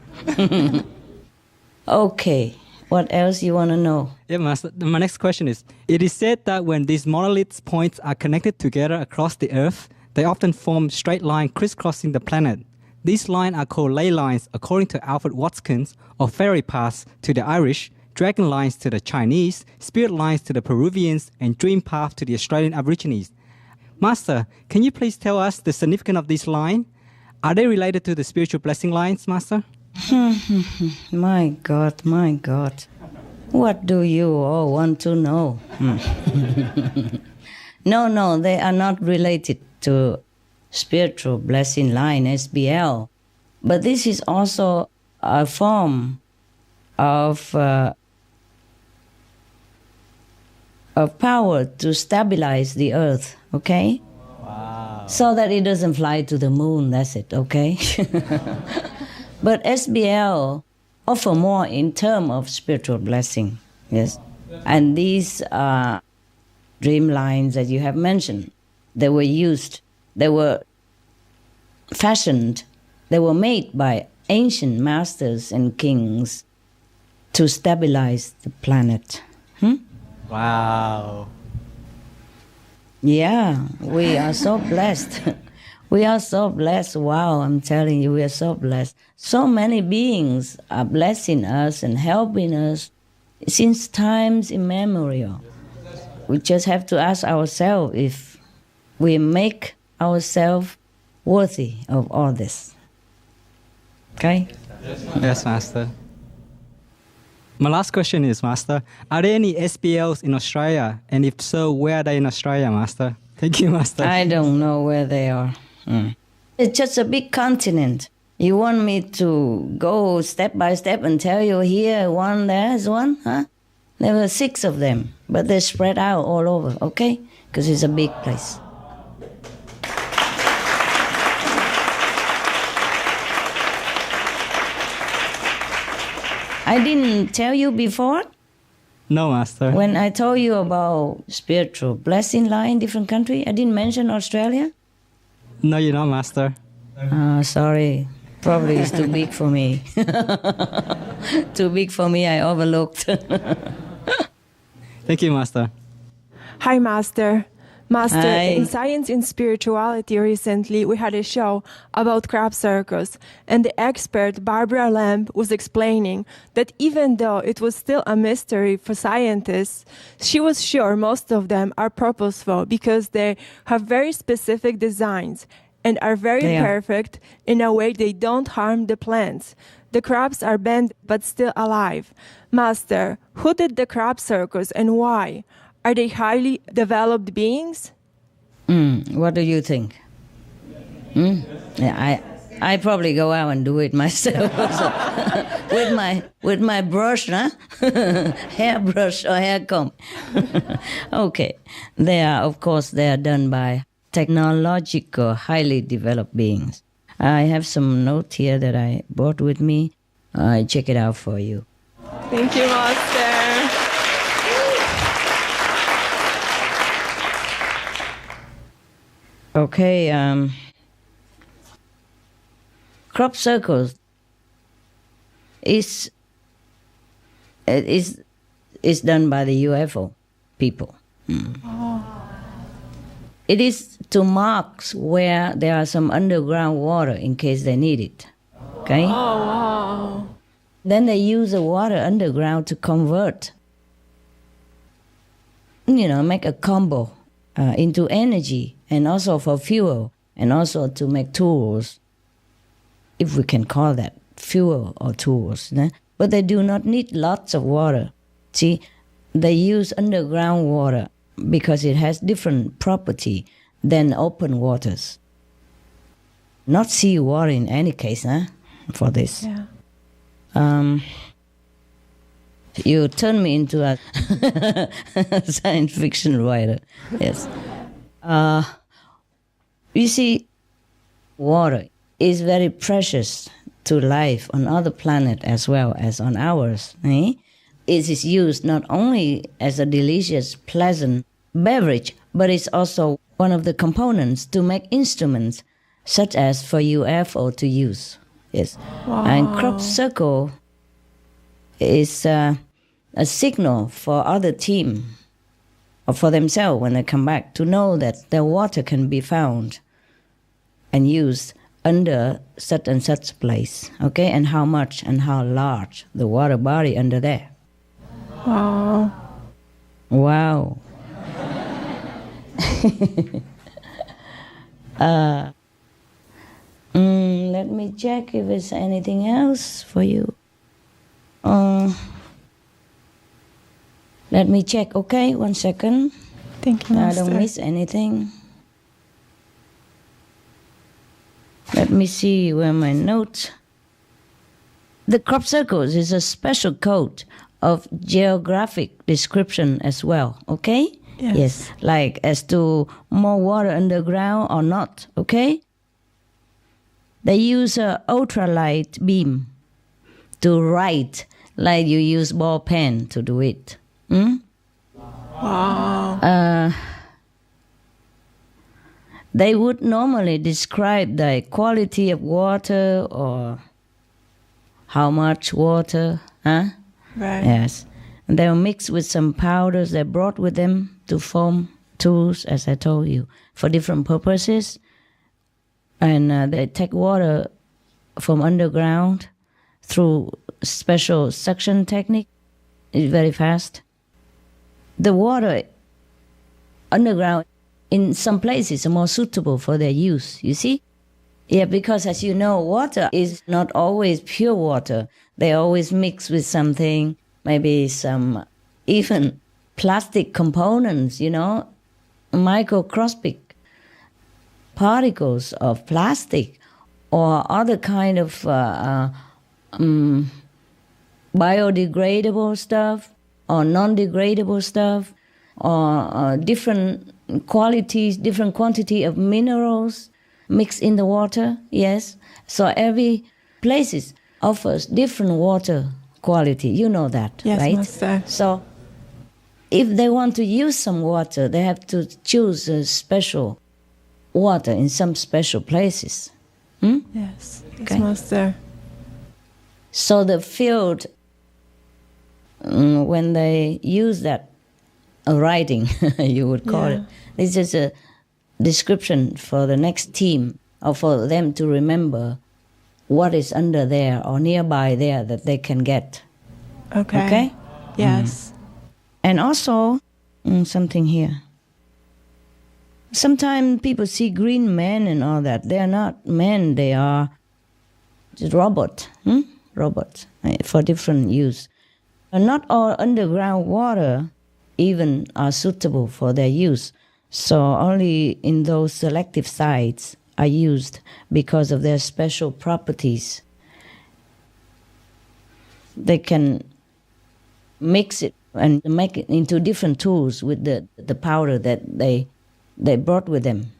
Okay, what else you want to know? Yeah, Master. My next question is, it is said that when these monolith points are connected together across the earth, they often form straight line crisscrossing the planet. These lines are called ley lines according to Alfred Watkins, or fairy paths to the Irish, dragon lines to the Chinese, spirit lines to the Peruvians, and dream path to the Australian Aborigines. Master, can you please tell us the significance of these lines? Are they related to the spiritual blessing lines, Master? My God, my God. What do you all want to know? No, they are not related to spiritual blessing line, SBL. But this is also a form of power to stabilize the earth, okay? Wow. So that it doesn't fly to the moon, that's it, okay? But SBL offer more in terms of spiritual blessing, yes? And these dream lines that you have mentioned, they were used, they were fashioned, they were made by ancient masters and kings to stabilize the planet. Wow. Yeah, we are so blessed. We are so blessed. Wow, I'm telling you, we are so blessed. So many beings are blessing us and helping us since times immemorial. We just have to ask ourselves if we make ourselves worthy of all this. Okay? Yes, Master. My last question is, Master, are there any SBLs in Australia? And if so, where are they in Australia, Master? Thank you, Master. I don't know where they are. It's just a big continent. You want me to go step by step and tell you here one, there's one? Huh? There were 6 of them, but they're spread out all over, okay? Because it's a big place. I didn't tell you before? No, Master. When I told you about spiritual blessing line, different country, I didn't mention Australia? No, you're not, Master. Sorry. Probably it's too big for me. Too big for me, I overlooked. Thank you, Master. Hi, Master. Master, Hi. in Science and Spirituality recently, we had a show about crop circles, and the expert Barbara Lamb was explaining that even though it was still a mystery for scientists, she was sure most of them are purposeful because they have very specific designs and are very perfect in a way they don't harm the plants. The crops are bent but still alive. Master, who did the crop circles and why? Are they highly developed beings? What do you think? Yeah, I probably go out and do it myself with my brush, huh? Hairbrush or hair comb. Okay, they are done by technological, highly developed beings. I have some note here that I brought with me. I check it out for you. Thank you, Master. Okay, crop circles is done by the UFO people. It is to mark where there are some underground water in case they need it. Okay? Oh, wow. Then they use the water underground to convert, make a combo into energy and also for fuel and also to make tools, if we can call that fuel or tools. But they do not need lots of water. See, they use underground water because it has different property than open waters. Not sea water in any case, for this. Yeah. You turn me into a science fiction writer. Yes. You see, water is very precious to life on other planets as well as on ours. It is used not only as a delicious, pleasant beverage, but it's also one of the components to make instruments, such as for UFO to use. Yes. Wow. And crop circle is a signal for other team or for themselves when they come back to know that their water can be found and used under such and such place, okay? And how much and how large the water body under there. Wow. Wow. Let me check if there's anything else for you. Let me check, okay? 1 second. Thank you, Master. I don't miss anything. Let me see where my notes. The crop circles is a special code of geographic description as well, okay? Yes. Like as to more water underground or not, okay? They use a ultralight beam to write, like you use ball pen to do it. Wow. They would normally describe the quality of water or how much water, huh? Right. Yes. And they were mixed with some powders they brought with them to form tools, as I told you, for different purposes. And they take water from underground through special suction technique. It's very fast. The water underground in some places are more suitable for their use, you see? Yeah, because as you know, water is not always pure water. They always mix with something, maybe some even plastic components, you know, microscopic particles of plastic or other kind of biodegradable stuff or non-degradable stuff or different qualities, different quantity of minerals mixed in the water, yes. So every place offers different water quality. You know that, yes, right? Master. So if they want to use some water, they have to choose a special water in some special places. Yes, okay. Master. So the field, when they use that writing, you would call it, this is a description for the next team or for them to remember what is under there or nearby there that they can get. Okay. Okay? Yes. And also, something here. Sometimes people see green men and all that. They are not men, they are just robots. Robots for different use. And not all underground water even are suitable for their use. So only in those selective sites are used because of their special properties. They can mix it and make it into different tools with the powder that they brought with them.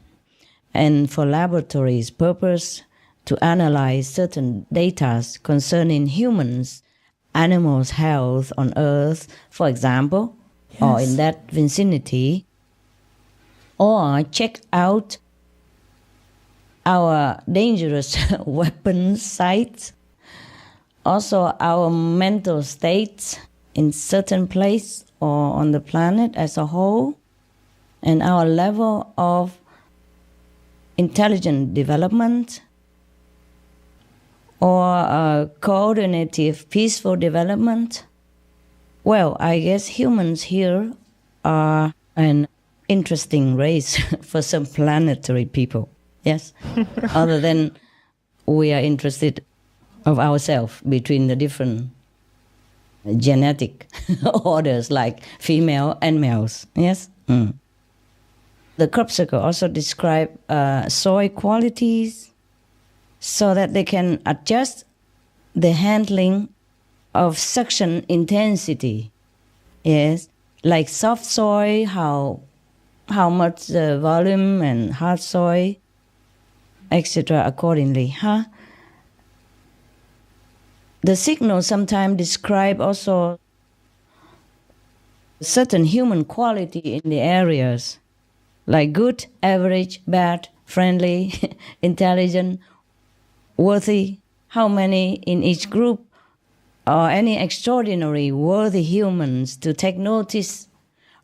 And for laboratories' purpose, to analyze certain data concerning humans, animals' health on Earth, for example, or in that vicinity, or check out our dangerous weapons sites, also our mental states in certain place or on the planet as a whole, and our level of intelligent development or coordinative peaceful development. Well, I guess humans here are an interesting race for some planetary people, yes? Other than we are interested of ourselves between the different genetic orders like female and males, yes? The crop circle also describe soil qualities so that they can adjust the handling of suction intensity, yes? Like soft soil, how much the volume, and hard soil, etc. accordingly, huh? The signals sometimes describe also certain human quality in the areas, like good, average, bad, friendly, intelligent, worthy, how many in each group, or any extraordinary worthy humans to take notice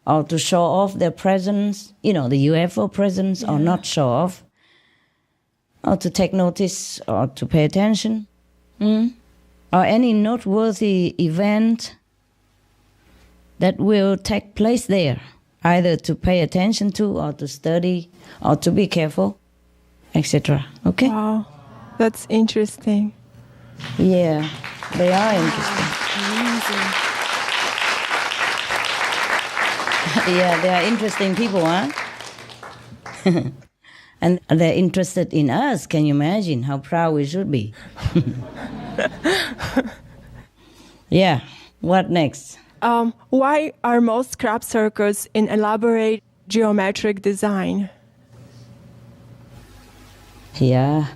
or to show off their presence, you know, the UFO presence, or not show off. or to take notice or to pay attention, or any noteworthy event that will take place there, either to pay attention to or to study or to be careful, etc. Okay? Wow, that's interesting. Yeah, they are interesting. Amazing. Yeah, they are interesting people, huh? And they're interested in us. Can you imagine how proud we should be? Yeah, what next? Why are most crop circles in elaborate geometric design? Yeah,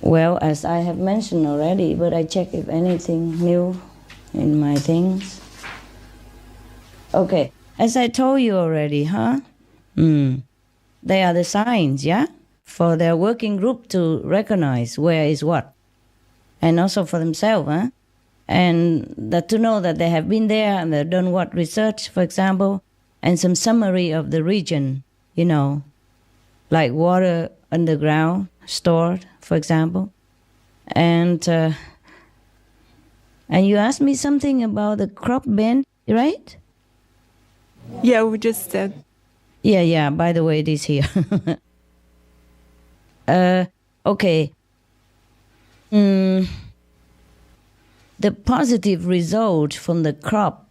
well, as I have mentioned already, but I check if anything new in my things. Okay, as I told you already, huh? They are the signs, yeah? For their working group to recognize where is what. And also for themselves, huh? And that to know that they have been there and they've done what research, for example, and some summary of the region, you know, like water underground stored, for example. And you asked me something about the crop bend, right? Yeah, we just said. Yeah, by the way, it is here. Okay. The positive result from the crops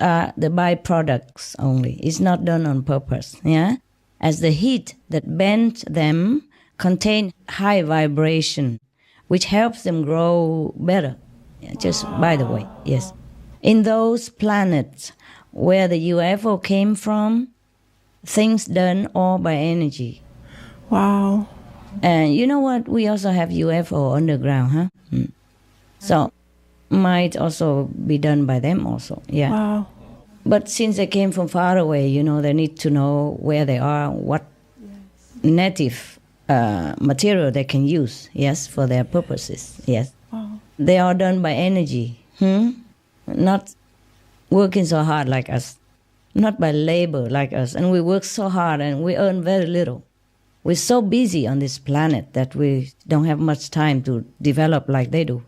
are the byproducts only. It's not done on purpose, yeah? As the heat that bends them contain high vibration, which helps them grow better. Yeah, just by the way, yes. In those planets where the UFO came from, things done all by energy. Wow. And you know what? We also have UFO underground, huh? So, might also be done by them also, yeah. Wow. But since they came from far away, you know, they need to know where they are, what native material they can use, yes, for their purposes, yes. Wow. They are done by energy, not working so hard like us, not by labor like us. And we work so hard and we earn very little. We're so busy on this planet that we don't have much time to develop like they do.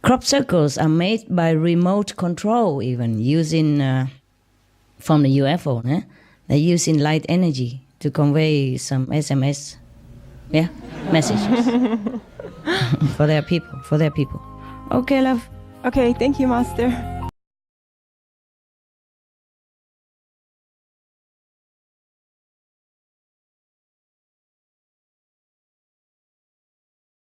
Crop circles are made by remote control, even using from the UFO. They're using light energy to convey some SMS, messages for their people. Okay, love. Okay, thank you, Master.